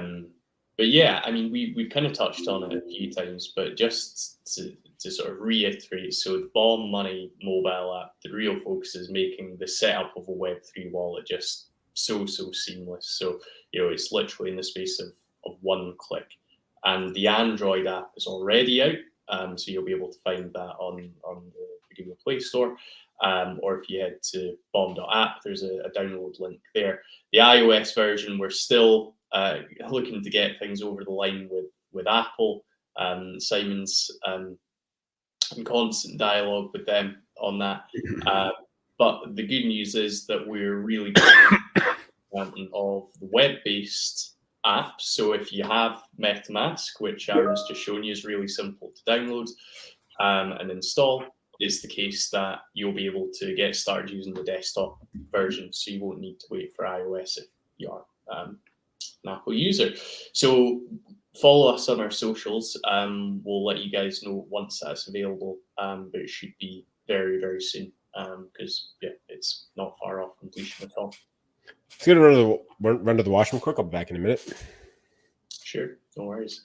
yeah, I mean, we've kind of touched on it a few times, but just to sort of reiterate, so the Bomb Money mobile app, the real focus is making the setup of a Web3 wallet just so seamless. So it's literally in the space of one click, and the Android app is already out, so you'll be able to find that on the Google Play Store, or if you head to bomb.app, there's a download link there. The iOS version, we're still looking to get things over the line with Apple. Simon's in constant dialogue with them on that. But the good news is that we're really of the web-based app. So if you have MetaMask, which Aaron's just shown you is really simple to download and install, is the case that you'll be able to get started using the desktop version. So you won't need to wait for iOS if you are an Apple user. So follow us on our socials. We'll let you guys know once that's available, but it should be very soon, because it's not far off completion at all. It's gonna run to the washroom quick. I'll be back in a minute. Sure, no worries.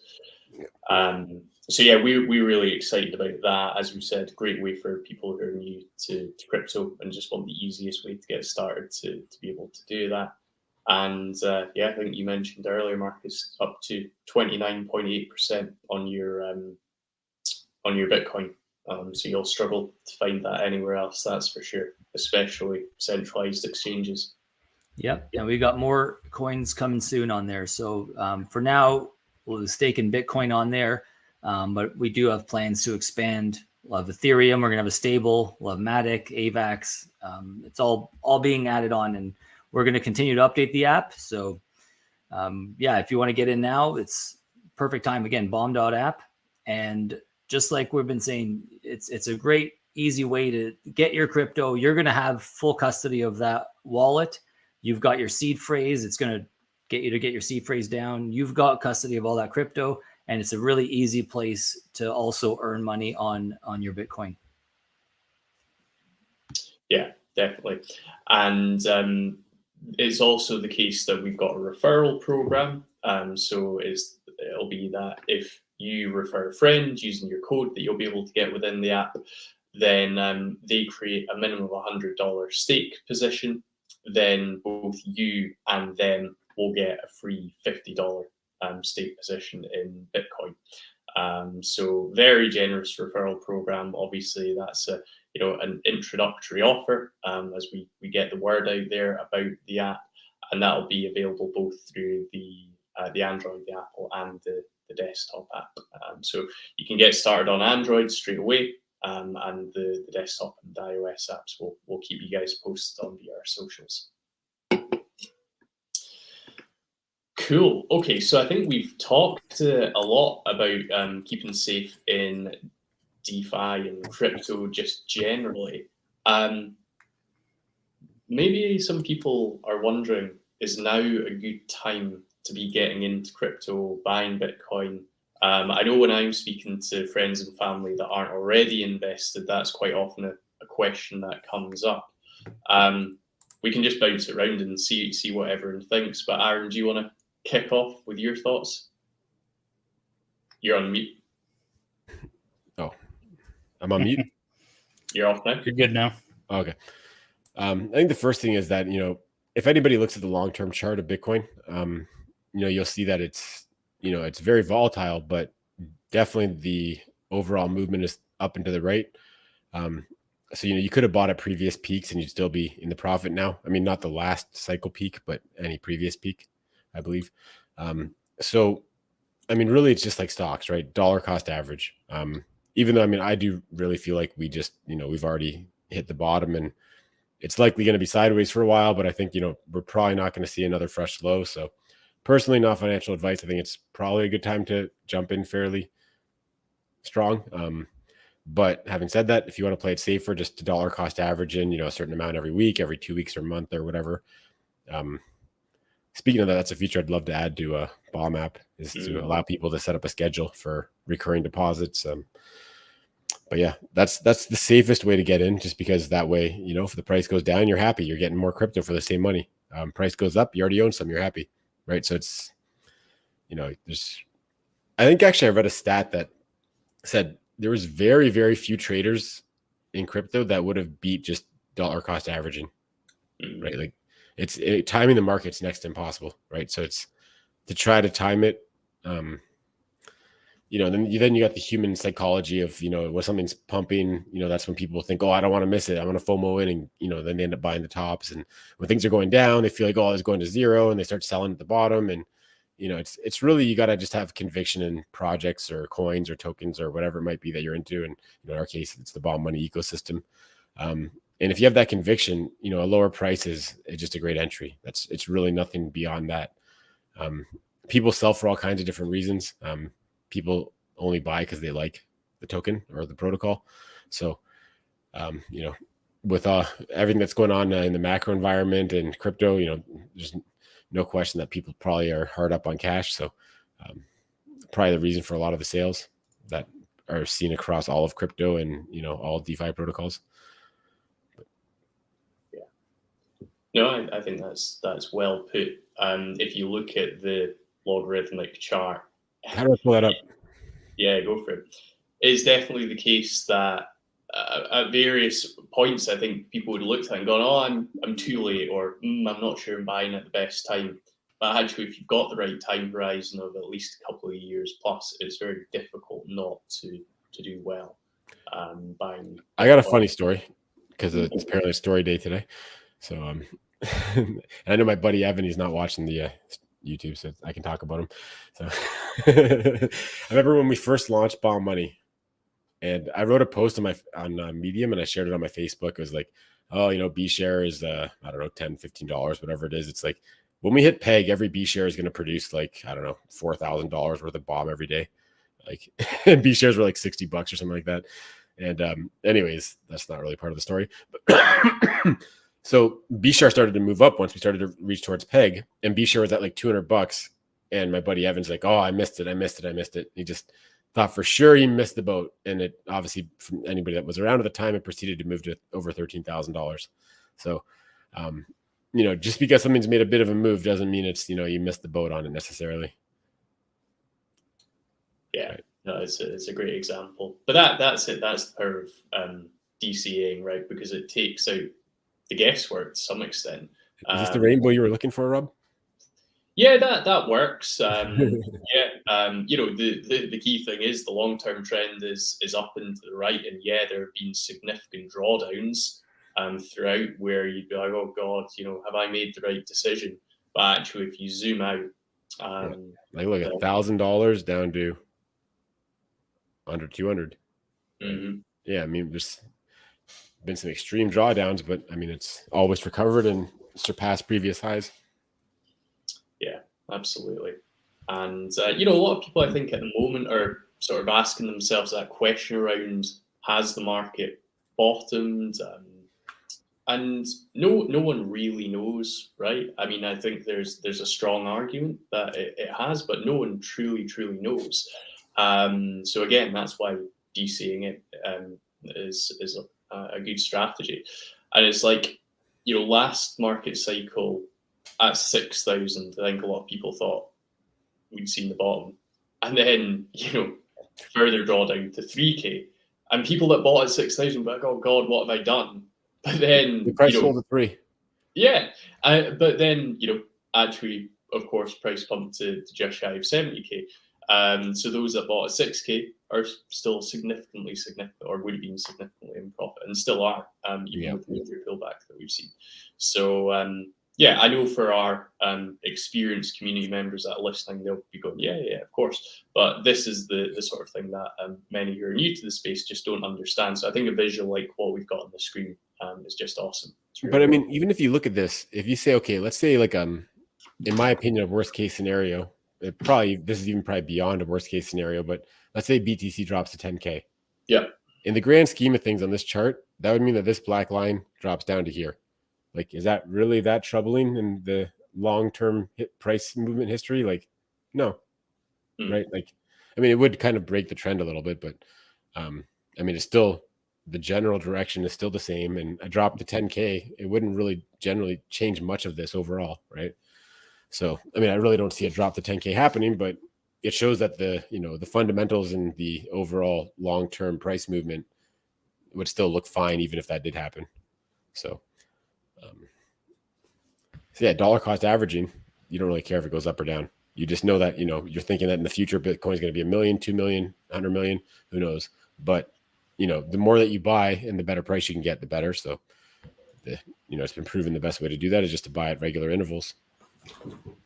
So yeah, we're really excited about that. As we said, great way for people who are new to crypto and just want the easiest way to get started to be able to do that. And I think you mentioned earlier, Marcus, up to 29.8% on your Bitcoin. So you'll struggle to find that anywhere else, that's for sure, especially centralized exchanges. Yep. And we got more coins coming soon on there. So for now, we'll stake in Bitcoin on there. But we do have plans to expand. We'll have Ethereum. We're going to have a stable. We'll have Matic, AVAX. It's all being added on, and we're going to continue to update the app. So if you want to get in now, it's perfect time. Again, bomb.app. And just like we've been saying, it's a great, easy way to get your crypto. You're going to have full custody of that wallet. You've got your seed phrase. It's going to get you to get your seed phrase down. You've got custody of all that crypto, and it's a really easy place to also earn money on your Bitcoin. Yeah, definitely. And it's also the case that we've got a referral program. So it'll be that if you refer a friend using your code that you'll be able to get within the app, then they create a minimum of $100 stake position. Then both you and them will get a free $50 stake position in Bitcoin. So very generous referral program. Obviously, that's an introductory offer as we get the word out there about the app, and that'll be available both through the Android, the Apple, and the desktop app. So you can get started on Android straight away. And the desktop and the iOS apps will keep you guys posted on via our socials. Cool. Okay, so I think we've talked a lot about keeping safe in DeFi and crypto just generally. Maybe some people are wondering, is now a good time to be getting into crypto, buying Bitcoin? I know when I'm speaking to friends and family that aren't already invested, that's quite often a question that comes up. We can just bounce it around and see what everyone thinks. But Aaron, do you want to kick off with your thoughts? You're on mute. Oh, I'm on mute. You're off now. You're good now. Okay. I think the first thing is that, if anybody looks at the long-term chart of Bitcoin, you'll see that it's very volatile, but definitely the overall movement is up and to the right. So, you could have bought at previous peaks and you'd still be in the profit now. I mean, not the last cycle peak, but any previous peak, I believe. So, I mean, really it's just like stocks, right? Dollar cost average. Even though, I mean, I do really feel like we just, we've already hit the bottom and it's likely going to be sideways for a while, but I think, we're probably not going to see another fresh low. So personally, not financial advice. I think it's probably a good time to jump in fairly strong. But having said that, if you want to play it safer, just a dollar cost average in, a certain amount every week, every 2 weeks or month or whatever. Speaking of that, that's a feature I'd love to add to a Bomb app, is to allow people to set up a schedule for recurring deposits. But yeah, that's the safest way to get in, just because that way, if the price goes down, you're happy. You're getting more crypto for the same money. Price goes up, you already own some, you're happy, right? So it's, I think actually I read a stat that said there was very, very few traders in crypto that would have beat just dollar cost averaging, right? Like timing the market's next to impossible, right? So it's to try to time it. Then you got the human psychology of, when something's pumping, that's when people think, oh, I don't want to miss it. I want to FOMO in, and then they end up buying the tops. And when things are going down, they feel like, oh, it's going to zero, and they start selling at the bottom. And, it's really, you got to just have conviction in projects or coins or tokens or whatever it might be that you're into. And in our case, it's the Bomb money ecosystem. And if you have that conviction, a lower price is just a great entry. It's really nothing beyond that. People sell for all kinds of different reasons. People only buy because they like the token or the protocol. So, with everything that's going on in the macro environment and crypto, there's no question that people probably are hard up on cash. So, probably the reason for a lot of the sales that are seen across all of crypto and, all DeFi protocols. Yeah. No, I think that's well put. If you look at the logarithmic chart, how do I pull that up? Yeah, go for it. It's definitely the case that at various points, I think people would look at it and go, "Oh, I'm too late," or "I'm not sure I'm buying at the best time." But actually, if you've got the right time horizon of at least a couple of years plus, it's very difficult not to do well. Buying. I got a funny story because it's apparently a story day today. So and I know my buddy Evan, he's not watching the YouTube, so I can talk about him. So I remember when we first launched Bomb Money, and I wrote a post on Medium, and I shared it on my Facebook. It was like, oh, B share is I don't know, $10, $15, whatever it is. It's like when we hit peg, every B share is going to produce like, I don't know, $4,000 worth of Bomb every day. Like, and B shares were like $60 or something like that. And anyways, that's not really part of the story. But so B share started to move up once we started to reach towards peg, and B share was at like $200. And my buddy Evan's like, oh, I missed it. He just thought for sure he missed the boat. And it obviously, from anybody that was around at the time, it proceeded to move to over $13,000. So, just because something's made a bit of a move doesn't mean it's, you missed the boat on it necessarily. Yeah, right. No, it's a great example. But that's it. That's the power of DCAing, right? Because it takes out the guesswork to some extent. Is this the rainbow you were looking for, Rob? Yeah, that works. The key thing is the long-term trend is up and to the right, and there have been significant drawdowns throughout where you'd be like, oh God, have I made the right decision? But actually, if you zoom out, like look at $1,000 down to under 200. Mm-hmm. Yeah, I mean, there's been some extreme drawdowns, but I mean, it's always recovered and surpassed previous highs. Yeah, absolutely. And, a lot of people, I think, at the moment are sort of asking themselves that question around, has the market bottomed? and no one really knows, right? I mean, I think there's a strong argument that it has, but no one truly knows. So again, that's why DCing it is a good strategy. And it's like, last market cycle at 6,000, I think a lot of people thought we'd seen the bottom, and then further drawdown to 3K, and people that bought at 6,000 were like, oh god, what have I done? But then the price sold at 3. Yeah, but then actually, of course, price pumped to just shy of 70K. So those that bought at 6K are still significantly, or would have been significantly in profit, and still are, even with the major pullback that we've seen. So yeah, I know for our experienced community members that are listening, they'll be going, yeah, of course. But this is the sort of thing that many who are new to the space just don't understand. So I think a visual like what we've got on the screen is just awesome. Really but I mean, even if you look at this, if you say, okay, let's say like in my opinion, a worst case scenario, this is even probably beyond a worst case scenario, but let's say BTC drops to 10K. Yeah. In the grand scheme of things on this chart, that would mean that this black line drops down to here. Like, is that really that troubling in the long-term price movement history? Like, no, right? Like, I mean, it would kind of break the trend a little bit, but I mean, it's still, the general direction is still the same. And a drop to 10K, it wouldn't really generally change much of this overall, right? So, I mean, I really don't see a drop to 10K happening, but it shows that the fundamentals and the overall long-term price movement would still look fine, even if that did happen. So yeah, dollar cost averaging, you don't really care if it goes up or down. You just know that, you're thinking that in the future, Bitcoin is going to be 1 million, 2 million, 100 million, who knows? But, the more that you buy and the better price you can get, the better. So, it's been proven the best way to do that is just to buy at regular intervals.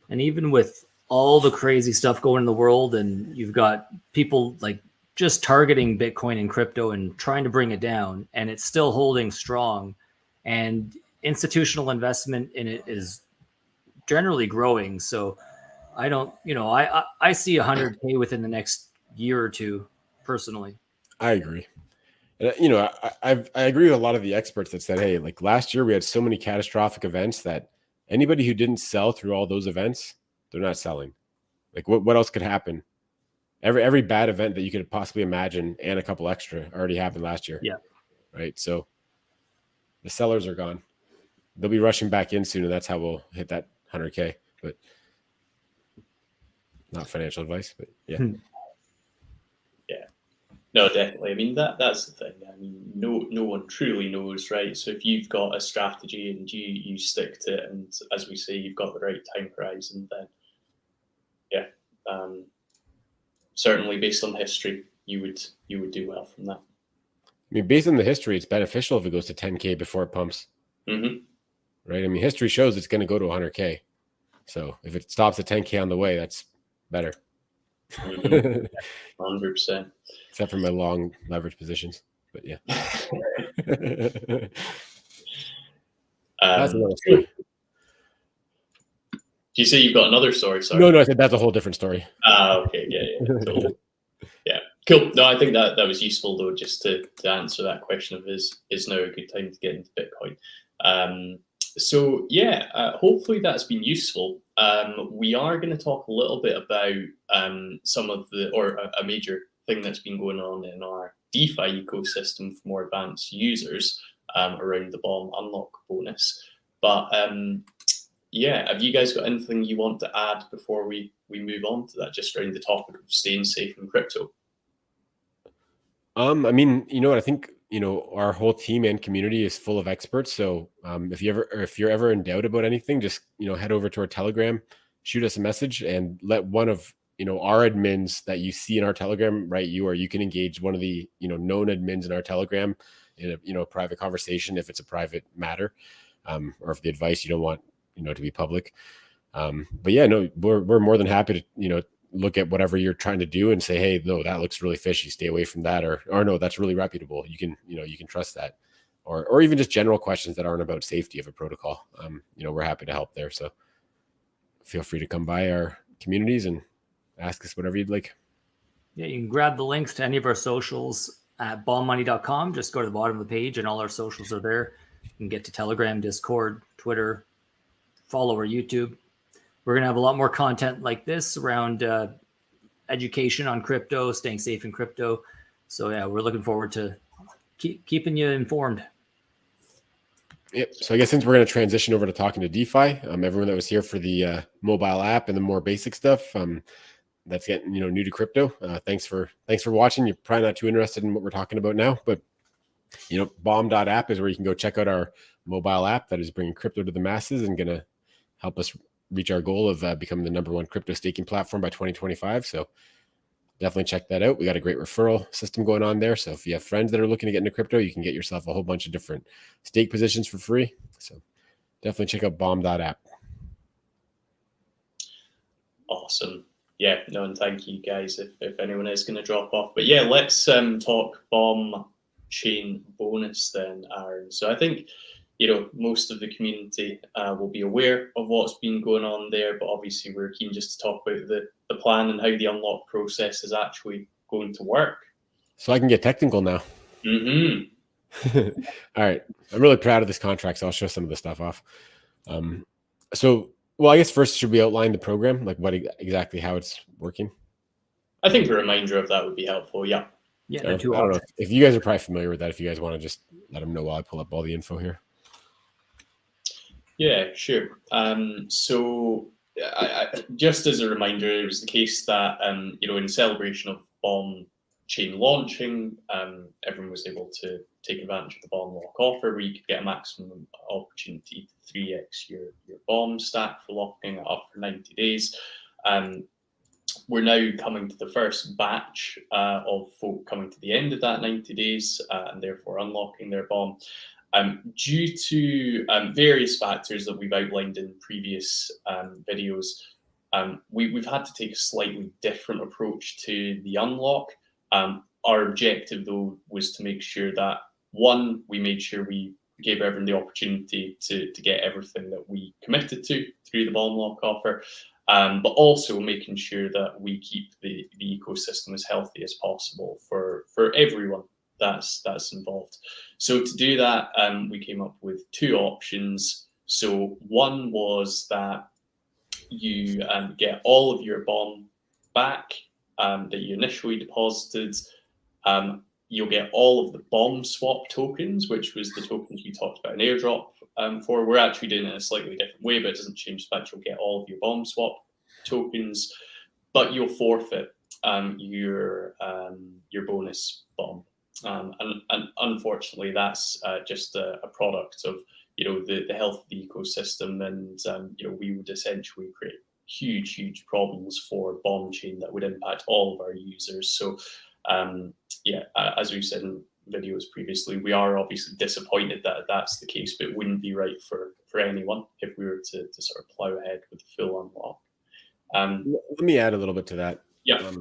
And even with all the crazy stuff going in the world, and you've got people like just targeting Bitcoin and crypto and trying to bring it down, and it's still holding strong, and institutional investment in it is generally growing. So I don't, I see 100K within the next year or two personally. I agree. And, I agree with a lot of the experts that said, hey, like last year we had so many catastrophic events that anybody who didn't sell through all those events, they're not selling. Like what else could happen? Every bad event that you could possibly imagine and a couple extra already happened last year. Yeah. Right. So the sellers are gone. They'll be rushing back in soon, and that's how we'll hit that 100K. But not financial advice, but yeah. Yeah. No, definitely. I mean, that's the thing. I mean, no one truly knows, right? So if you've got a strategy and you stick to it, and as we say, you've got the right time horizon, then yeah, certainly based on history, you would do well from that. I mean, based on the history, it's beneficial if it goes to 10K before it pumps. Mm-hmm. Right? I mean, history shows it's going to go to 100K. So if it stops at 10K on the way, that's better. 100%. Except for my long leverage positions. But yeah. That's another story. Do you say you've got another story? Sorry. No, I said that's a whole different story. Okay. Yeah. Totally. Yeah. Cool. No, I think that was useful though, just to answer that question of is now a good time to get into Bitcoin. So yeah, hopefully that's been useful. We are going to talk a little bit about some of a major thing that's been going on in our DeFi ecosystem for more advanced users around the bomb unlock bonus. But yeah, have you guys got anything you want to add before we move on to that, just around the topic of staying safe in crypto? I mean, I think our whole team and community is full of experts. So if you're ever in doubt about anything, just head over to our Telegram, shoot us a message, and let one of our admins that you see in our Telegram write you, or you can engage one of the known admins in our Telegram in a private conversation if it's a private matter, or if the advice you don't want to be public. But yeah, no, we're more than happy to look at whatever you're trying to do and say, hey, no, that looks really fishy, stay away from that, or no, that's really reputable, you can trust that, or even just general questions that aren't about safety of a protocol. We're happy to help there, so feel free to come by our communities and ask us whatever you'd like. Yeah, you can grab the links to any of our socials at bombmoney.com. Just go to the bottom of the page and all our socials are there. You can get to Telegram, Discord, Twitter, follow our YouTube. We're going to have a lot more content like this around education on crypto, staying safe in crypto. So yeah, we're looking forward to keeping you informed. Yep. So I guess since we're going to transition over to talking to DeFi, everyone that was here for the mobile app and the more basic stuff, that's getting new to crypto. Thanks for watching. You're probably not too interested in what we're talking about now, but bomb.app is where you can go check out our mobile app that is bringing crypto to the masses and going to help us reach our goal of becoming the #1 crypto staking platform by 2025. So definitely check that out. We got a great referral system going on there. So if you have friends that are looking to get into crypto, you can get yourself a whole bunch of different stake positions for free. So definitely check out bomb.app. Awesome. Yeah, no, and thank you guys if anyone is going to drop off. But yeah, let's talk bomb chain bonus then, Aaron. So I think most of the community will be aware of what's been going on there, but obviously we're keen just to talk about the plan and how the unlock process is actually going to work. So I can get technical now. Mm-hmm. All right. I'm really proud of this contract, so I'll show some of the stuff off. Well, I guess first, should we outline the program, like exactly how it's working? I think a reminder of that would be helpful, yeah. Yeah, I don't know if you guys are probably familiar with that. If you guys want to just let them know while I pull up all the info here. Yeah, sure. So just as a reminder, it was the case that, in celebration of bomb chain launching, everyone was able to take advantage of the bomb lock offer where you could get a maximum opportunity to 3x your bomb stack for locking it up for 90 days. We're now coming to the first batch of folk coming to the end of that 90 days and therefore unlocking their bomb. Due to various factors that we've outlined in previous videos, we've had to take a slightly different approach to the unlock. Our objective, though, was to make sure that, one, we made sure we gave everyone the opportunity to get everything that we committed to through the bomb lock offer, but also making sure that we keep the ecosystem as healthy as possible for everyone that's involved. So to do that, we came up with two options. So one was that you get all of your bomb back that you initially deposited. You'll get all of the bomb swap tokens, which was the tokens we talked about in airdrop for. We're actually doing it in a slightly different way, but it doesn't change the fact you'll get all of your bomb swap tokens, but you'll forfeit your bonus bomb. And unfortunately, that's just a product of the health of the ecosystem, and we would essentially create huge problems for bomb chain that would impact all of our users. So as we've said in videos previously, we are obviously disappointed that that's the case, but it wouldn't be right for anyone if we were to sort of plow ahead with the full unlock. Let me add a little bit to that. Yeah.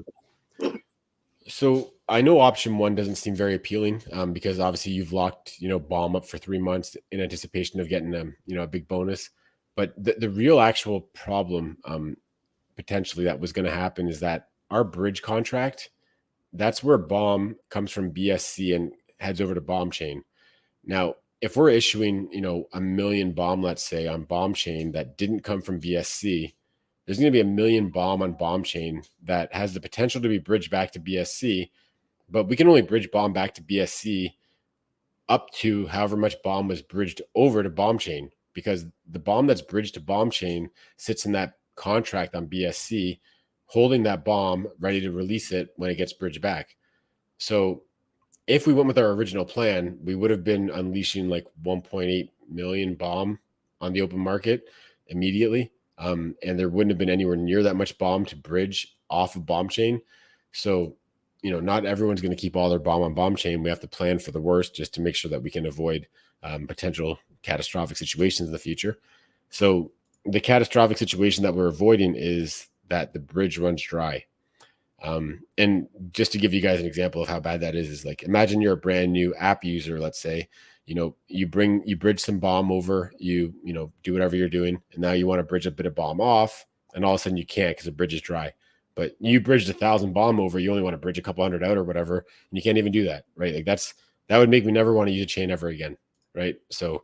So I know option one doesn't seem very appealing because obviously you've locked, bomb up for 3 months in anticipation of getting a big bonus. But the real actual problem potentially that was going to happen is that our bridge contract, that's where bomb comes from BSC and heads over to bomb chain. Now, if we're issuing, 1 million bomb, let's say on bomb chain that didn't come from BSC, there's going to be 1 million bomb on bomb chain that has the potential to be bridged back to BSC, but we can only bridge bomb back to BSC up to however much bomb was bridged over to bomb chain, because the bomb that's bridged to bomb chain sits in that contract on BSC, holding that bomb ready to release it when it gets bridged back. So if we went with our original plan, we would have been unleashing like 1.8 million bomb on the open market immediately. And there wouldn't have been anywhere near that much bomb to bridge off of bomb chain. So, not everyone's going to keep all their bomb on bomb chain. We have to plan for the worst just to make sure that we can avoid potential catastrophic situations in the future. So the catastrophic situation that we're avoiding is that the bridge runs dry. And just to give you guys an example of how bad that is like, imagine you're a brand new app user, let's say, you bridge some bomb over, you do whatever you're doing, and now you want to bridge a bit of bomb off, and all of a sudden you can't because the bridge is dry. But you bridged 1,000 bomb over, you only want to bridge a couple hundred out or whatever, and you can't even do that, right? Like that would make me never want to use a chain ever again. right? So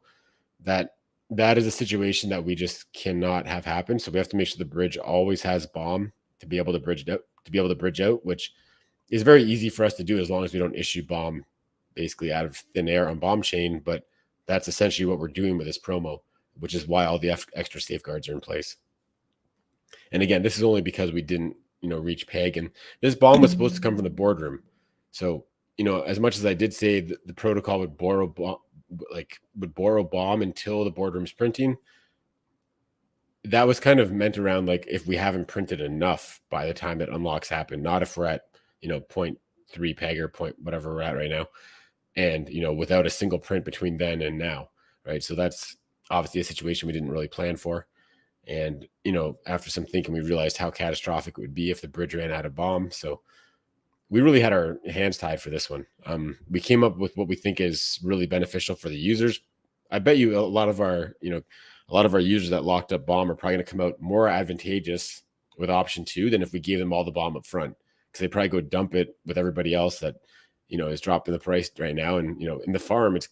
that is a situation that we just cannot have happen. So we have to make sure the bridge always has bomb to be able to bridge out, which is very easy for us to do as long as we don't issue bomb basically out of thin air on bomb chain. But that's essentially what we're doing with this promo, which is why all the extra safeguards are in place. And again, this is only because we didn't, reach peg, and this bomb was supposed to come from the boardroom. So, as much as I did say the protocol would borrow bomb until the boardroom's printing, that was kind of meant around like if we haven't printed enough by the time that unlocks happen, not if we're at 0.3 peg or point whatever we're at right now, and without a single print between then and now, right? So that's obviously a situation we didn't really plan for. And, after some thinking, we realized how catastrophic it would be if the bridge ran out of bomb. So we really had our hands tied for this one. We came up with what we think is really beneficial for the users. I bet you a lot of our users that locked up bomb are probably going to come out more advantageous with option 2 than if we gave them all the bomb up front, because they probably go dump it with everybody else that, is dropping the price right now. And, in the farm, it's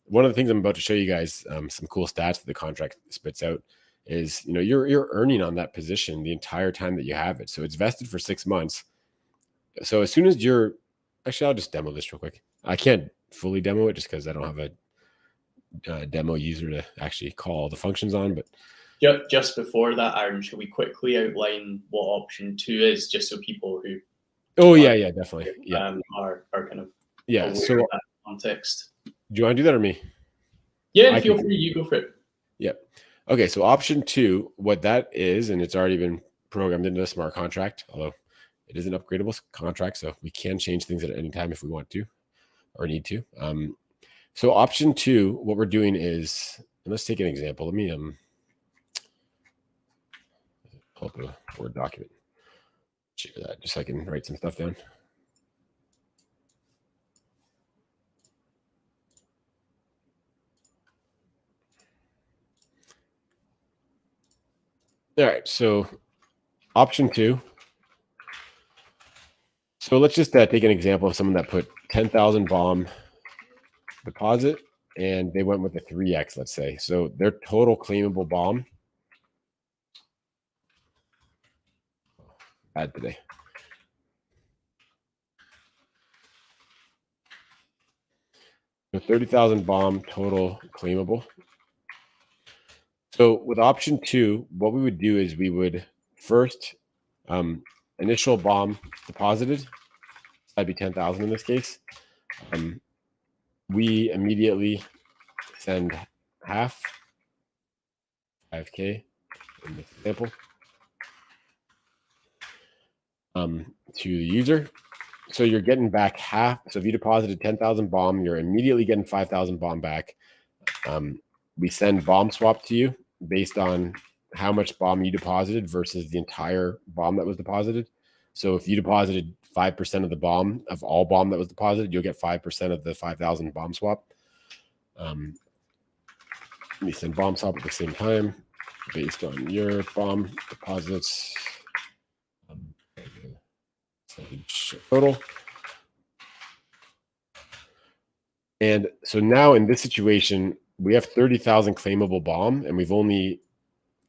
one of the things I'm about to show you guys, some cool stats that the contract spits out is, you're earning on that position the entire time that you have it. So it's vested for 6 months. So as soon as actually, I'll just demo this real quick. I can't fully demo it just because I don't have a demo user to actually call the functions on. But just before that, Aaron, should we quickly outline what option 2 is, just so people who yeah, definitely, are kind of aware of that context? Do you want to do that or me? Yeah, feel free. You go for it. Yep. Okay, so option 2, what that is, and it's already been programmed into the smart contract, although it is an upgradable contract, so we can change things at any time if we want to or need to. So option 2, what we're doing is, and let's take an example. Let me pull up a Word document. Share that just so I can write some stuff down. All right, so option 2. So let's just take an example of someone that put 10,000 bomb deposit and they went with the 3x, let's say. So their total claimable bomb, bad today. So 30,000 bomb total claimable. So with option 2, what we would do is we would first initial bomb deposited, that'd be 10,000 in this case. We immediately send half, 5K in this example, to the user. So you're getting back half. So if you deposited 10,000 bomb, you're immediately getting 5,000 bomb back. We send bomb swap to you based on how much bomb you deposited versus the entire bomb that was deposited. So if you deposited 5% of the bomb of all bomb that was deposited, you'll get 5% of the 5,000 bomb swap. We send bomb swap at the same time based on your bomb deposits. Total. And so now in this situation, we have 30,000 claimable bomb, and we've only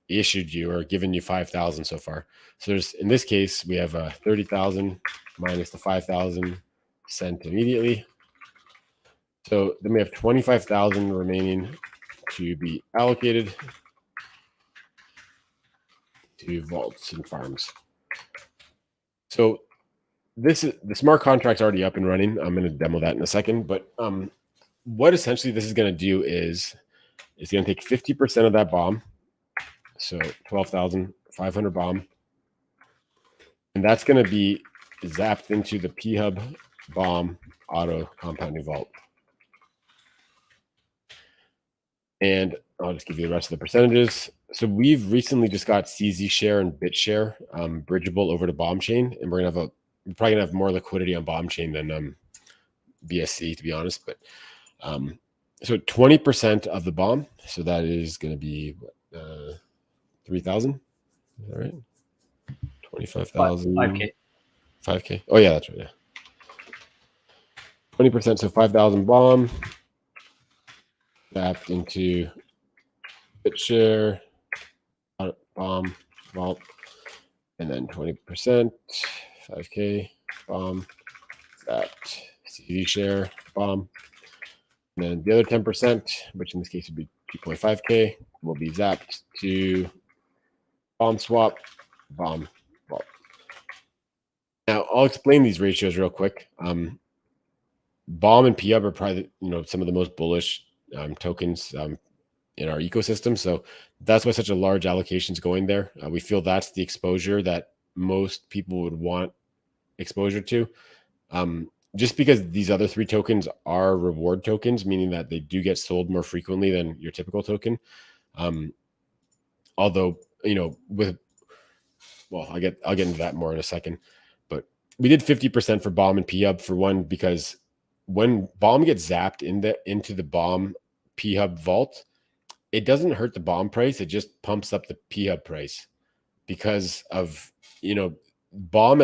issued you or given you 5,000 so far. So there's, in this case, we have 30,000 minus the 5,000 sent immediately. So then we have 25,000 remaining to be allocated to vaults and farms. So this is the smart contract's already up and running. I'm going to demo that in a second, but what essentially this is going to do is it's going to take 50% of that bomb, so 12,500 bomb, and that's going to be zapped into the P-Hub bomb auto compounding vault. And I'll just give you the rest of the percentages. So we've recently just got CZ share and bit share bridgeable over to bomb chain, and we're probably gonna have more liquidity on bomb chain than BSC, to be honest. But so 20% of the bomb, so that is going to be 3,000. Is that right? 25,000. 5K. 5K. Oh yeah, that's right. Yeah. 20%, so 5,000 bomb. zapped into BitShare, bomb, vault, and then 20%, 5K, bomb, zapped, CD share, bomb. And then the other 10%, which in this case would be 2.5K, will be zapped to bomb swap, bomb, vault. Now I'll explain these ratios real quick. Bomb and PUB are probably some of the most bullish tokens in our ecosystem. So that's why such a large allocation is going there. We feel that's the exposure that most people would want exposure to. Just because these other three tokens are reward tokens, meaning that they do get sold more frequently than your typical token. Although, I'll get into that more in a second. But we did 50% for bomb and PUB for one, because when bomb gets zapped into the bomb PUB vault, it doesn't hurt the bomb price. It just pumps up the PUB price because of, bomb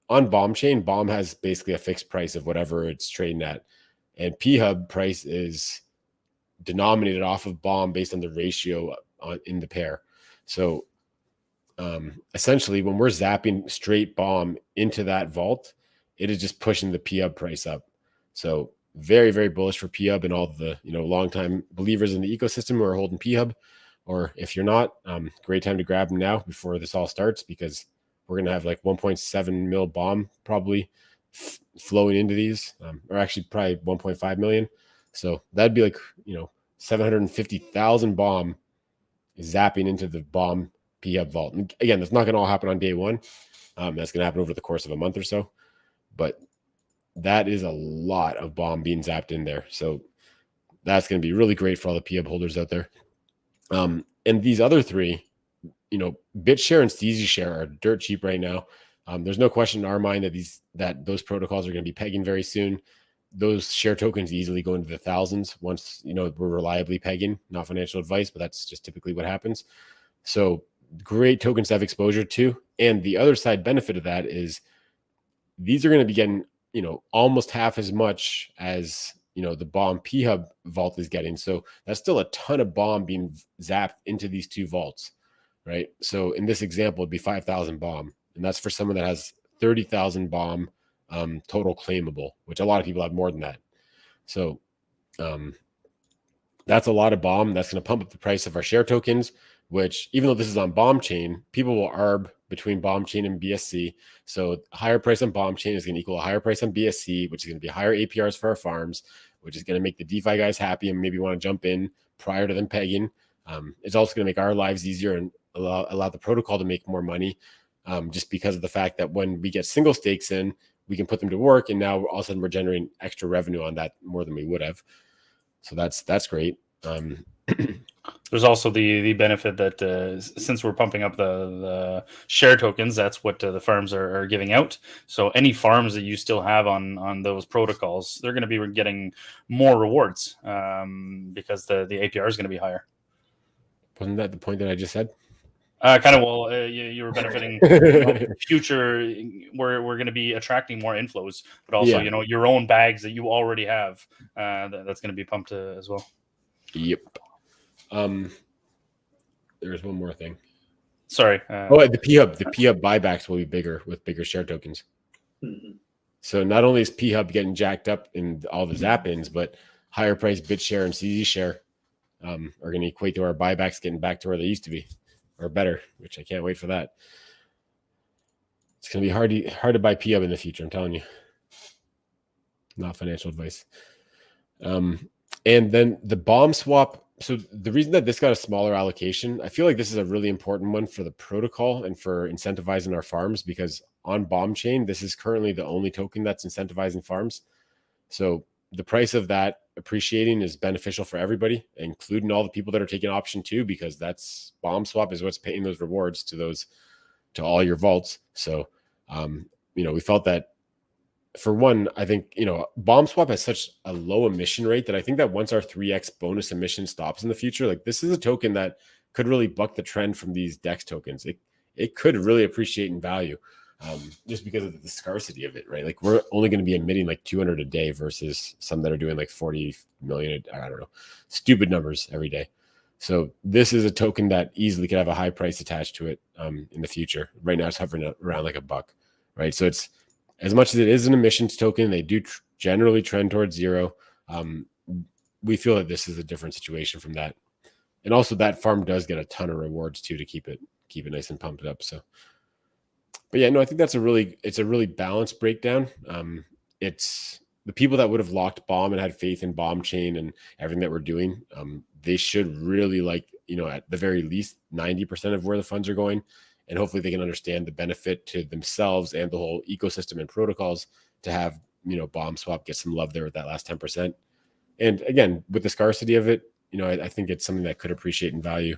on bomb chain, bomb has basically a fixed price of whatever it's trading at. And PUB price is denominated off of bomb based on the ratio in the pair. So essentially when we're zapping straight bomb into that vault, it is just pushing the PUB price up. So very, very bullish for PUB and all the, longtime believers in the ecosystem who are holding PUB. Or if you're not, great time to grab them now before this all starts, because we're going to have like 1.7 mil bomb probably flowing into these, or actually probably 1.5 million. So that'd be like, 750,000 bomb zapping into the bomb PUB vault. And again, that's not going to all happen on day one. That's going to happen over the course of a month or so. But that is a lot of bomb being zapped in there. So that's going to be really great for all the PUB holders out there. And these other three, BitShare and CZ are dirt cheap right now. There's no question in our mind that those protocols are going to be pegging very soon. Those share tokens easily go into the thousands once, we're reliably pegging. Not financial advice, but that's just typically what happens. So great tokens to have exposure to. And the other side benefit of that is these are going to be getting, almost half as much as, the bomb PUB vault is getting. So that's still a ton of bomb being zapped into these two vaults, right? So in this example, it'd be 5,000 bomb. And that's for someone that has 30,000 bomb total claimable, which a lot of people have more than that. So that's a lot of bomb. That's going to pump up the price of our share tokens, which even though this is on bomb chain, people will arb between bomb chain and BSC. So a higher price on bomb chain is going to equal a higher price on BSC, which is going to be higher APRs for our farms, which is going to make the DeFi guys happy and maybe want to jump in prior to them pegging. It's also going to make our lives easier and allow the protocol to make more money, just because of the fact that when we get single stakes in, we can put them to work, and now all of a sudden we're generating extra revenue on that more than we would have. So that's great. There's also the benefit that since we're pumping up the share tokens, that's what the farms are giving out. So any farms that you still have on those protocols, they're going to be getting more rewards because the APR is going to be higher. Wasn't that the point that I just said? Kind of. Well, you were benefiting the future. We're going to be attracting more inflows, but also your own bags that you already have. That's going to be pumped as well. Yep. There's one more thing. Sorry. The PUB buybacks will be bigger with bigger share tokens. Mhm. So not only is PUB getting jacked up in all the zap-ins, but higher price BitShare and CZ share are going to equate to our buybacks getting back to where they used to be, or better, which I can't wait for that. It's going to be hard to buy PUB in the future, I'm telling you. Not financial advice. And then the bomb swap. So the reason that this got a smaller allocation, I feel like this is a really important one for the protocol and for incentivizing our farms, because on bomb chain, this is currently the only token that's incentivizing farms. So the price of that appreciating is beneficial for everybody, including all the people that are taking option 2, because that's bomb swap is what's paying those rewards to all your vaults. So, we felt that, for one, I think, bomb swap has such a low emission rate that I think that once our 3x bonus emission stops in the future, like this is a token that could really buck the trend from these DEX tokens. It could really appreciate in value. just because of the scarcity of it, right? Like we're only going to be emitting like 200 a day versus some that are doing like 40 million, I don't know, stupid numbers every day. So this is a token that easily could have a high price attached to it in the future. Right now it's hovering around like $1, right? So it's, as much as it is an emissions token, they do generally trend towards zero. We feel that this is a different situation from that. And also that farm does get a ton of rewards too to keep it nice and pumped up. So, but yeah, no, I think it's a really balanced breakdown. It's the people that would have locked Bomb and had faith in Bomb Chain and everything that we're doing. They should really like, at the very least 90% of where the funds are going. And hopefully they can understand the benefit to themselves and the whole ecosystem and protocols to have, Bomb Swap get some love there with that last 10%. And again, with the scarcity of it, I think it's something that could appreciate in value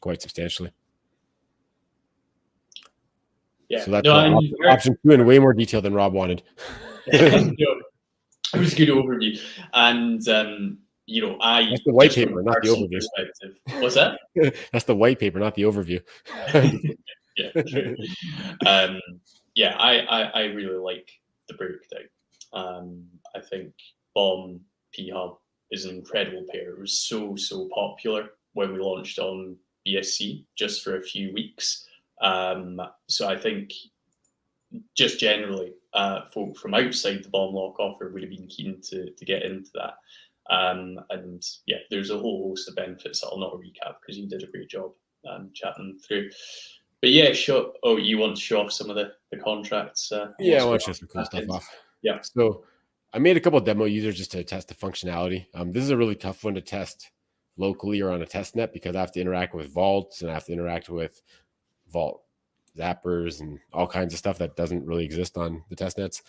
quite substantially. Yeah. So that's option 2 in way more detail than Rob wanted. It was a good overview. And, that's the white paper, not the overview. What's that? That's the white paper, not the overview. Yeah, true. I really like the breakdown. I think Bomb P-Hub is an incredible pair. It was so popular when we launched on BSC just for a few weeks. So I think just generally, folk from outside the Bomb Lock offer would have been keen to get into that. And yeah, there's a whole host of benefits that I'll not recap because you did a great job chatting through. But yeah, you want to show off some of the contracts? Yeah, I want to show some cool stuff off. Yeah. So I made a couple of demo users just to test the functionality. This is a really tough one to test locally or on a test net because I have to interact with vaults and I have to interact with vault zappers and all kinds of stuff that doesn't really exist on the test nets.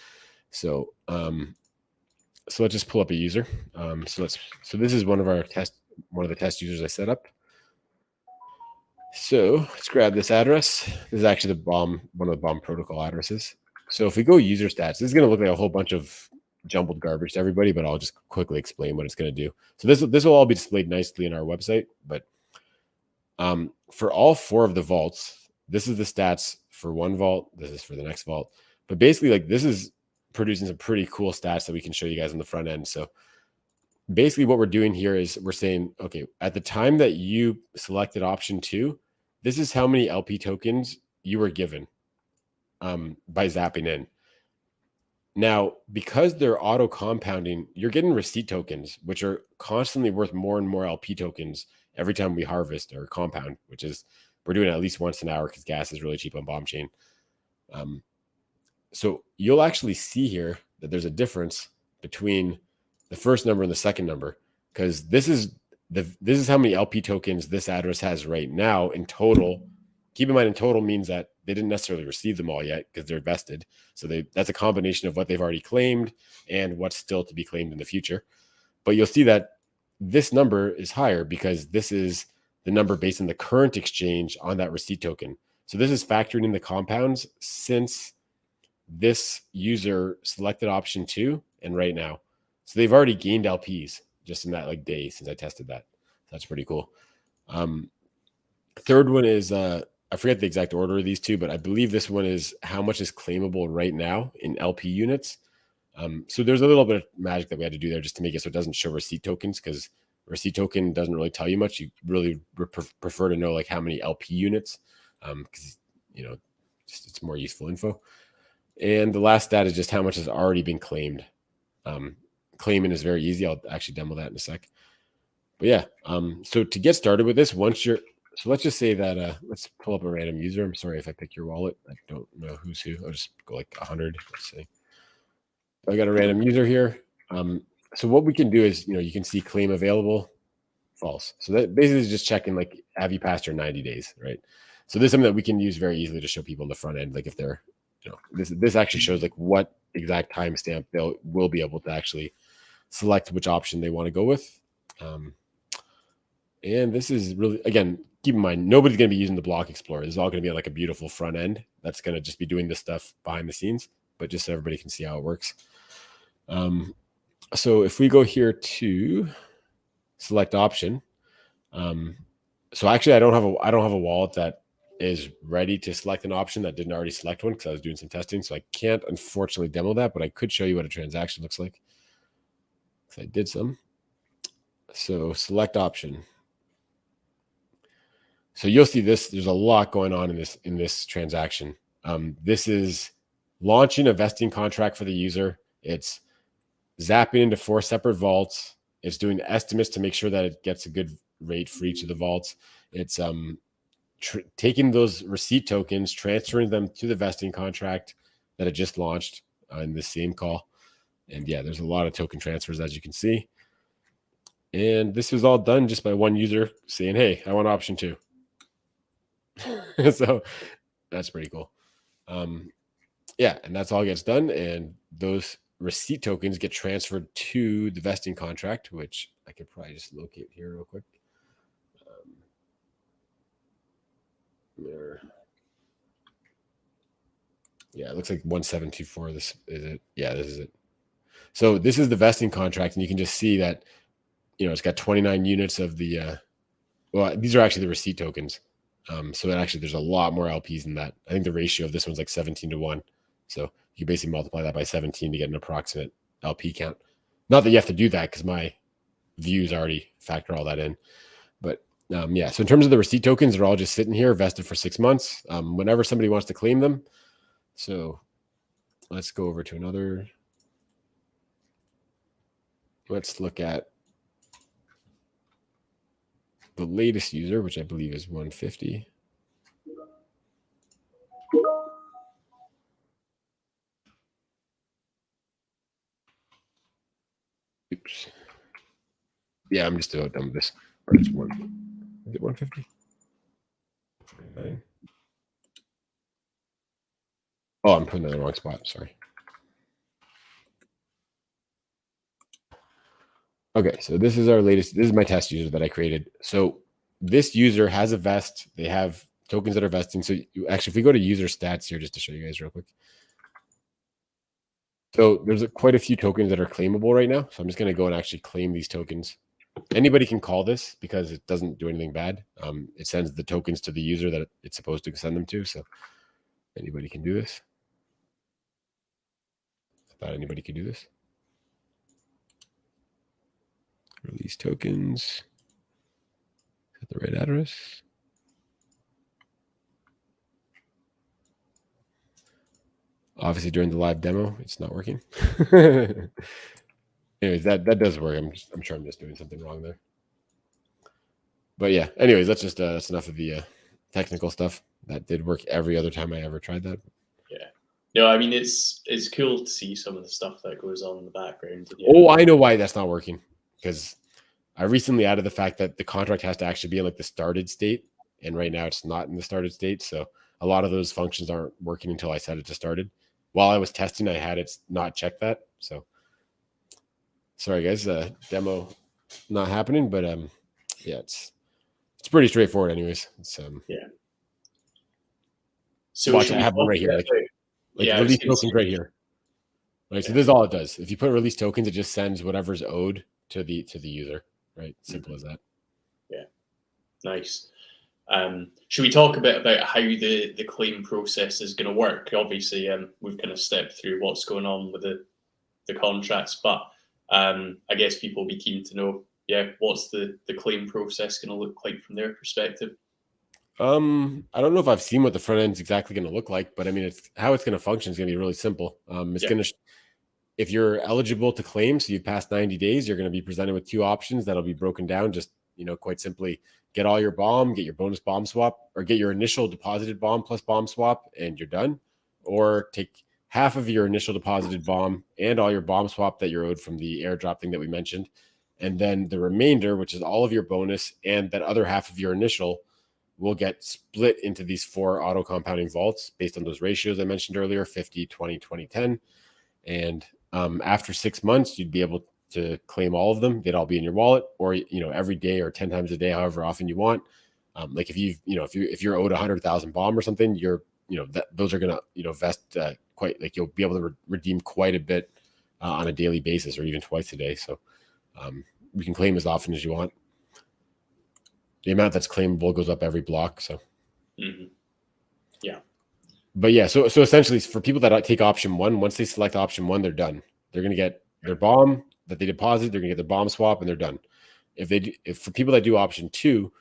So let's just pull up a user. So this is one of the test users I set up. So let's grab this address. This is actually one of the Bomb protocol addresses. So if we go user stats, this is going to look like a whole bunch of jumbled garbage to everybody, but I'll just quickly explain what it's going to do. So this will all be displayed nicely in our website, but for all 4 of the vaults, this is the stats for one vault. This is for the next vault. But basically, like this is producing some pretty cool stats that we can show you guys on the front end. So basically what we're doing here is we're saying, okay, at the time that you selected option 2, this is how many LP tokens you were given by zapping in. Now, because they're auto compounding, you're getting receipt tokens, which are constantly worth more and more LP tokens every time we harvest or compound, which is we're doing it at least once an hour because gas is really cheap on Bomb Chain. So you'll actually see here that there's a difference between the first number and the second number, because this is how many LP tokens this address has right now in total. Keep in mind, in total means that they didn't necessarily receive them all yet because they're vested. So that's a combination of what they've already claimed and what's still to be claimed in the future. But you'll see that this number is higher because this is the number based on the current exchange on that receipt token. So this is factoring in the compounds since this user selected option 2 and right now. So they've already gained LPs just in that day since I tested that. That's pretty cool. Third one is I forget the exact order of these two, but I believe this one is how much is claimable right now in LP units. So there's a little bit of magic that we had to do there just to make it so it doesn't show receipt tokens, because receipt token doesn't really tell you much. You really prefer to know how many LP units, because it's more useful info. And the last stat is just how much has already been claimed. Claiming is very easy. I'll actually demo that in a sec. But yeah, so to get started with this, so let's just say that, let's pull up a random user. I'm sorry if I pick your wallet. I don't know who's who. I'll just go 100. Let's see. I got a random user here. So what we can do is, you can see claim available, false. So that basically is just checking, have you passed your 90 days, right? So this is something that we can use very easily to show people on the front end. If they're, this actually shows what exact timestamp will be able to actually select which option they want to go with. And this is really, again, keep in mind, nobody's going to be using the block explorer. This is all going to be a beautiful front end that's going to just be doing this stuff behind the scenes, but just so everybody can see how it works. So if we go here to select option, so actually I don't have a wallet that is ready to select an option that didn't already select one because I was doing some testing. So I can't unfortunately demo that, but I could show you what a transaction looks like. I did some. So select option. So you'll see this. There's a lot going on in this transaction. This is launching a vesting contract for the user. It's zapping into 4 separate vaults. It's doing estimates to make sure that it gets a good rate for each of the vaults. It's taking those receipt tokens, transferring them to the vesting contract that it just launched in the same call. And yeah, there's a lot of token transfers, as you can see. And this was all done just by one user saying, hey, I want option 2. So that's pretty cool. Yeah, and that's all gets done. And those receipt tokens get transferred to the vesting contract, which I could probably just locate here real quick. There. Yeah, it looks like 1724. This is it. Yeah, this is it. So this is the vesting contract, and you can just see that, it's got 29 units of the, well, these are actually the receipt tokens. So actually there's a lot more LPs than that. I think the ratio of this one's like 17-1. So you basically multiply that by 17 to get an approximate LP count. Not that you have to do that because my views already factor all that in. But yeah, so in terms of the receipt tokens, they're all just sitting here vested for 6 months. Whenever somebody wants to claim them. So let's go over to another. Let's look at the latest user, which I believe is 150. Oops. Yeah, I'm just about done with this. Is it 150? Oh, I'm putting it in the wrong spot. Sorry. Okay, so this is our latest. This is my test user that I created. So this user has a vest. They have tokens that are vesting. So actually, if we go to user stats here, just to show you guys real quick. So there's quite a few tokens that are claimable right now. So I'm just going to go and actually claim these tokens. Anybody can call this because it doesn't do anything bad. It sends the tokens to the user that it's supposed to send them to. So anybody can do this. I thought anybody could do this. Release tokens. Is that the right address? Obviously, during the live demo, it's not working. Anyways, that does work. I'm sure I'm just doing something wrong there. But yeah, anyways, that's enough of the technical stuff. That did work every other time I ever tried that. Yeah. No, I mean, it's cool to see some of the stuff that goes on in the background. Oh, I know why that's not working. Because I recently added the fact that the contract has to actually be in like the started state. And right now it's not in the started state. So a lot of those functions aren't working until I set it to started. While I was testing, I had it not check that. So sorry, guys, demo not happening. But yeah, it's pretty straightforward anyways. It's yeah. So watch, I have one right here. Like yeah, release tokens right here. Right. So this is all it does. If you put release tokens, it just sends whatever's owed to the user. Right. Simple as that. Yeah. Nice. Should we talk a bit about how the claim process is going to work? Obviously, we've kind of stepped through what's going on with the contracts, but I guess people will be keen to know, what's the claim process going to look like from their perspective? I don't know if I've seen what the front end is exactly going to look like, but I mean, how it's going to function is going to be really simple. It's going to, if you're eligible to claim, so you've passed 90 days, you're going to be presented with 2 options that'll be broken down. Just, quite simply, get all your BOM, get your bonus BOM swap, or get your initial deposited BOM plus BOM swap, and you're done. Or take half of your initial deposited BOM and all your BOM swap that you're owed from the airdrop thing that we mentioned. And then the remainder, which is all of your bonus and that other half of your initial, will get split into these 4 auto compounding vaults based on those ratios I mentioned earlier, 50, 20, 20, 10. And after 6 months, you'd be able to claim all of them. They'd all be in your wallet, or every day or 10 times a day, however often you want. Like if you're owed 100,000 BOM or something, those are gonna vest quite, like you'll be able to redeem quite a bit on a daily basis or even twice a day. So you can claim as often as you want. The amount that's claimable goes up every block. So But yeah, so essentially for people that take option 1, once they select option 1, they're done. They're going to get their bomb that they deposit. They're going to get their bomb swap, and they're done. If for people that do option 2,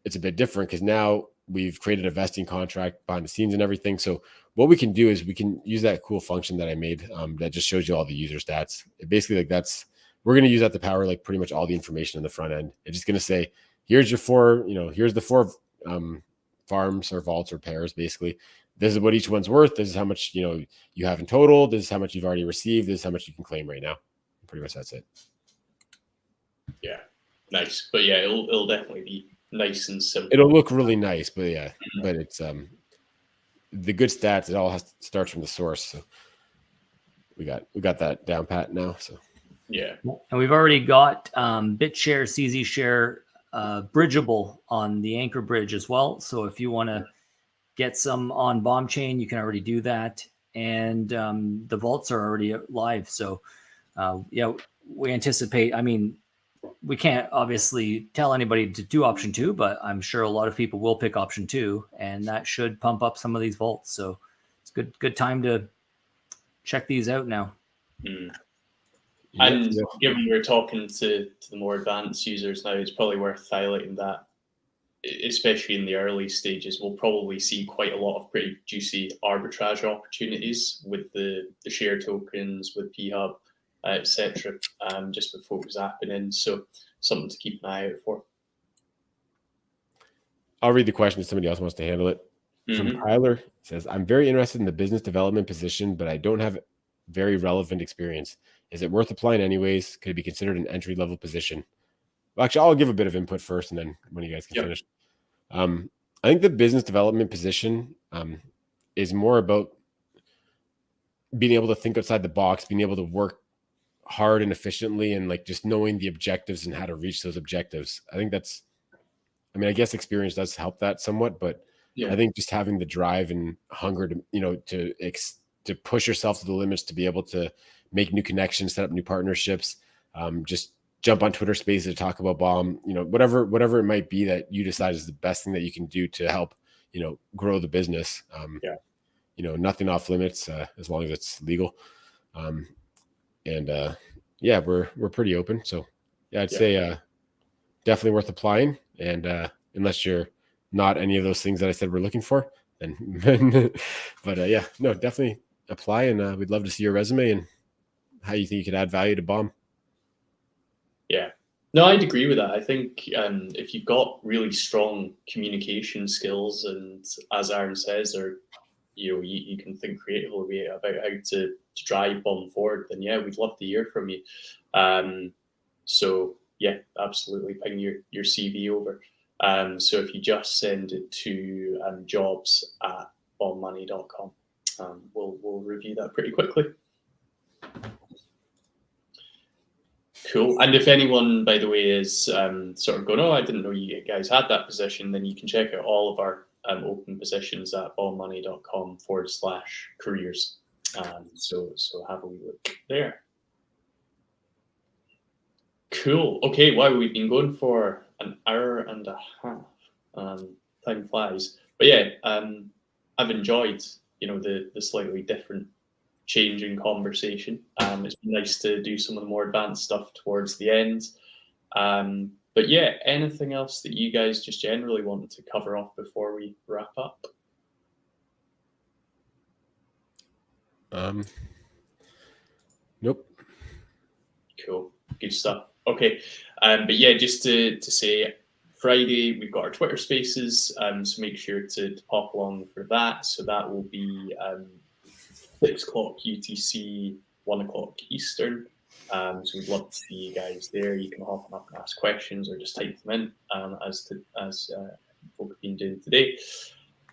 it's a bit different because now we've created a vesting contract behind the scenes and everything. So what we can do is we can use that cool function that I made that just shows you all the user stats. Basically, like we're going to use that to power like pretty much all the information in the front end. It's just going to say, here's your 4, here's the 4 farms or vaults or pairs. Basically, this is what each one's worth. This is how much you have in total. This is how much you've already received. This is how much you can claim right now. Pretty much that's it. Yeah, nice. But yeah, it'll definitely be nice and simple. It'll look really nice, but yeah, but it's the good stats. It all starts from the source. So we got that down pat now. So yeah, and we've already got BitShare, CZ Share, bridgeable on the Anchor bridge as well. So if you want to get some on Bomb Chain, you can already do that. And the vaults are already live. So yeah, we anticipate. I mean, we can't obviously tell anybody to do option 2, but I'm sure a lot of people will pick option 2, and that should pump up some of these vaults. So it's good time to check these out now. And given we're talking to the more advanced users now, it's probably worth highlighting that, especially in the early stages, we'll probably see quite a lot of pretty juicy arbitrage opportunities with the share tokens, with PHub, etc. Just with folks zapping in. So something to keep an eye out for. I'll read the question if somebody else wants to handle it. From Tyler, it says, I'm very interested in the business development position, but I don't have very relevant experience. Is it worth applying anyways? Could it be considered an entry-level position? Well, actually, I'll give a bit of input first, and then when you guys can finish. I think the business development position is more about being able to think outside the box, being able to work hard and efficiently, and like just knowing the objectives and how to reach those objectives. I think I guess experience does help that somewhat, but I think just having the drive and hunger to to push yourself to the limits, to be able to make new connections, set up new partnerships, just jump on Twitter Spaces to talk about Bomb, whatever it might be that you decide is the best thing that you can do to help, grow the business. Nothing off limits as long as it's legal. We're pretty open. So I'd say definitely worth applying. And unless you're not any of those things that I said we're looking for, then but definitely apply. And we'd love to see your resume and how you think you could add value to Bomb. Yeah. No, I'd agree with that. I think if you've got really strong communication skills, and as Aaron says, or you can think creatively about how to drive Bomb forward, then we'd love to hear from you. So yeah, absolutely, ping your CV over. So if you just send it to jobs@bombmoney.com, we'll review that pretty quickly. Cool. And if anyone, by the way, is sort of going, I didn't know you guys had that position, then you can check out all of our open positions at bombmoney.com/careers. So have a wee look there. Cool. Okay. Wow, we've been going for an hour and a half. Time flies. But yeah, I've enjoyed, the slightly different change in conversation. It's been nice to do some of the more advanced stuff towards the end. But yeah, anything else that you guys just generally wanted to cover off before we wrap up? Nope. Cool. Good stuff. Okay. But yeah, just to say, Friday we've got our Twitter Spaces, so make sure to pop along for that. So that will be 6 o'clock UTC, 1 o'clock Eastern. So we'd love to see you guys there. You can hop up and ask questions, or just type them in as folk have been doing today.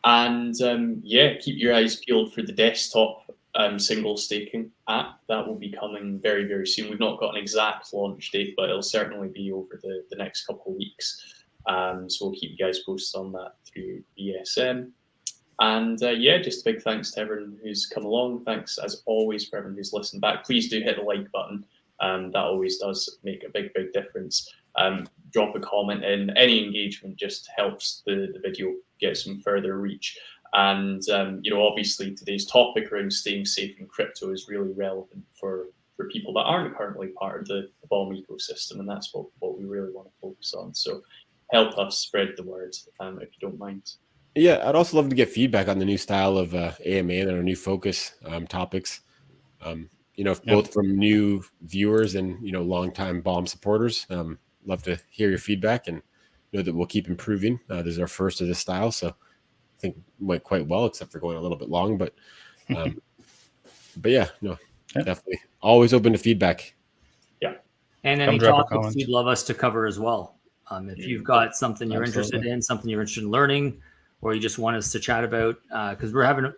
And keep your eyes peeled for the desktop single staking app. That will be coming very, very soon. We've not got an exact launch date, but it'll certainly be over the next couple of weeks. So we'll keep you guys posted on that through BSM. And just a big thanks to everyone who's come along. Thanks, as always, for everyone who's listened back. Please do hit the like button. That always does make a big, big difference. Drop a comment in. Any engagement just helps the video get some further reach. And obviously today's topic around staying safe in crypto is really relevant for people that aren't currently part of the bomb ecosystem, and that's what we really want to focus on. So help us spread the word, if you don't mind. Yeah, I'd also love to get feedback on the new style of AMA and our new focus topics. Both from new viewers and longtime bomb supporters. Love to hear your feedback, and know that we'll keep improving. This is our first of this style, so I think it went quite well, except for going a little bit long. But yeah, definitely always open to feedback. Yeah, and any topics you'd love us to cover as well. If you've got something you're interested in, something you're interested in learning, or you just want us to chat about, because we're having,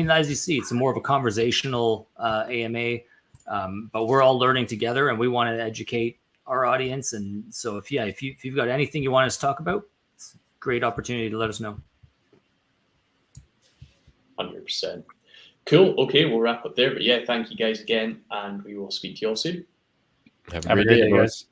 as you see, it's more of a conversational AMA, but we're all learning together, and we want to educate our audience. And so if you've got anything you want us to talk about, it's a great opportunity to let us know. 100%. Cool. Okay, we'll wrap up there. But yeah, thank you guys again, and we will speak to you all soon. Have a great day, guys.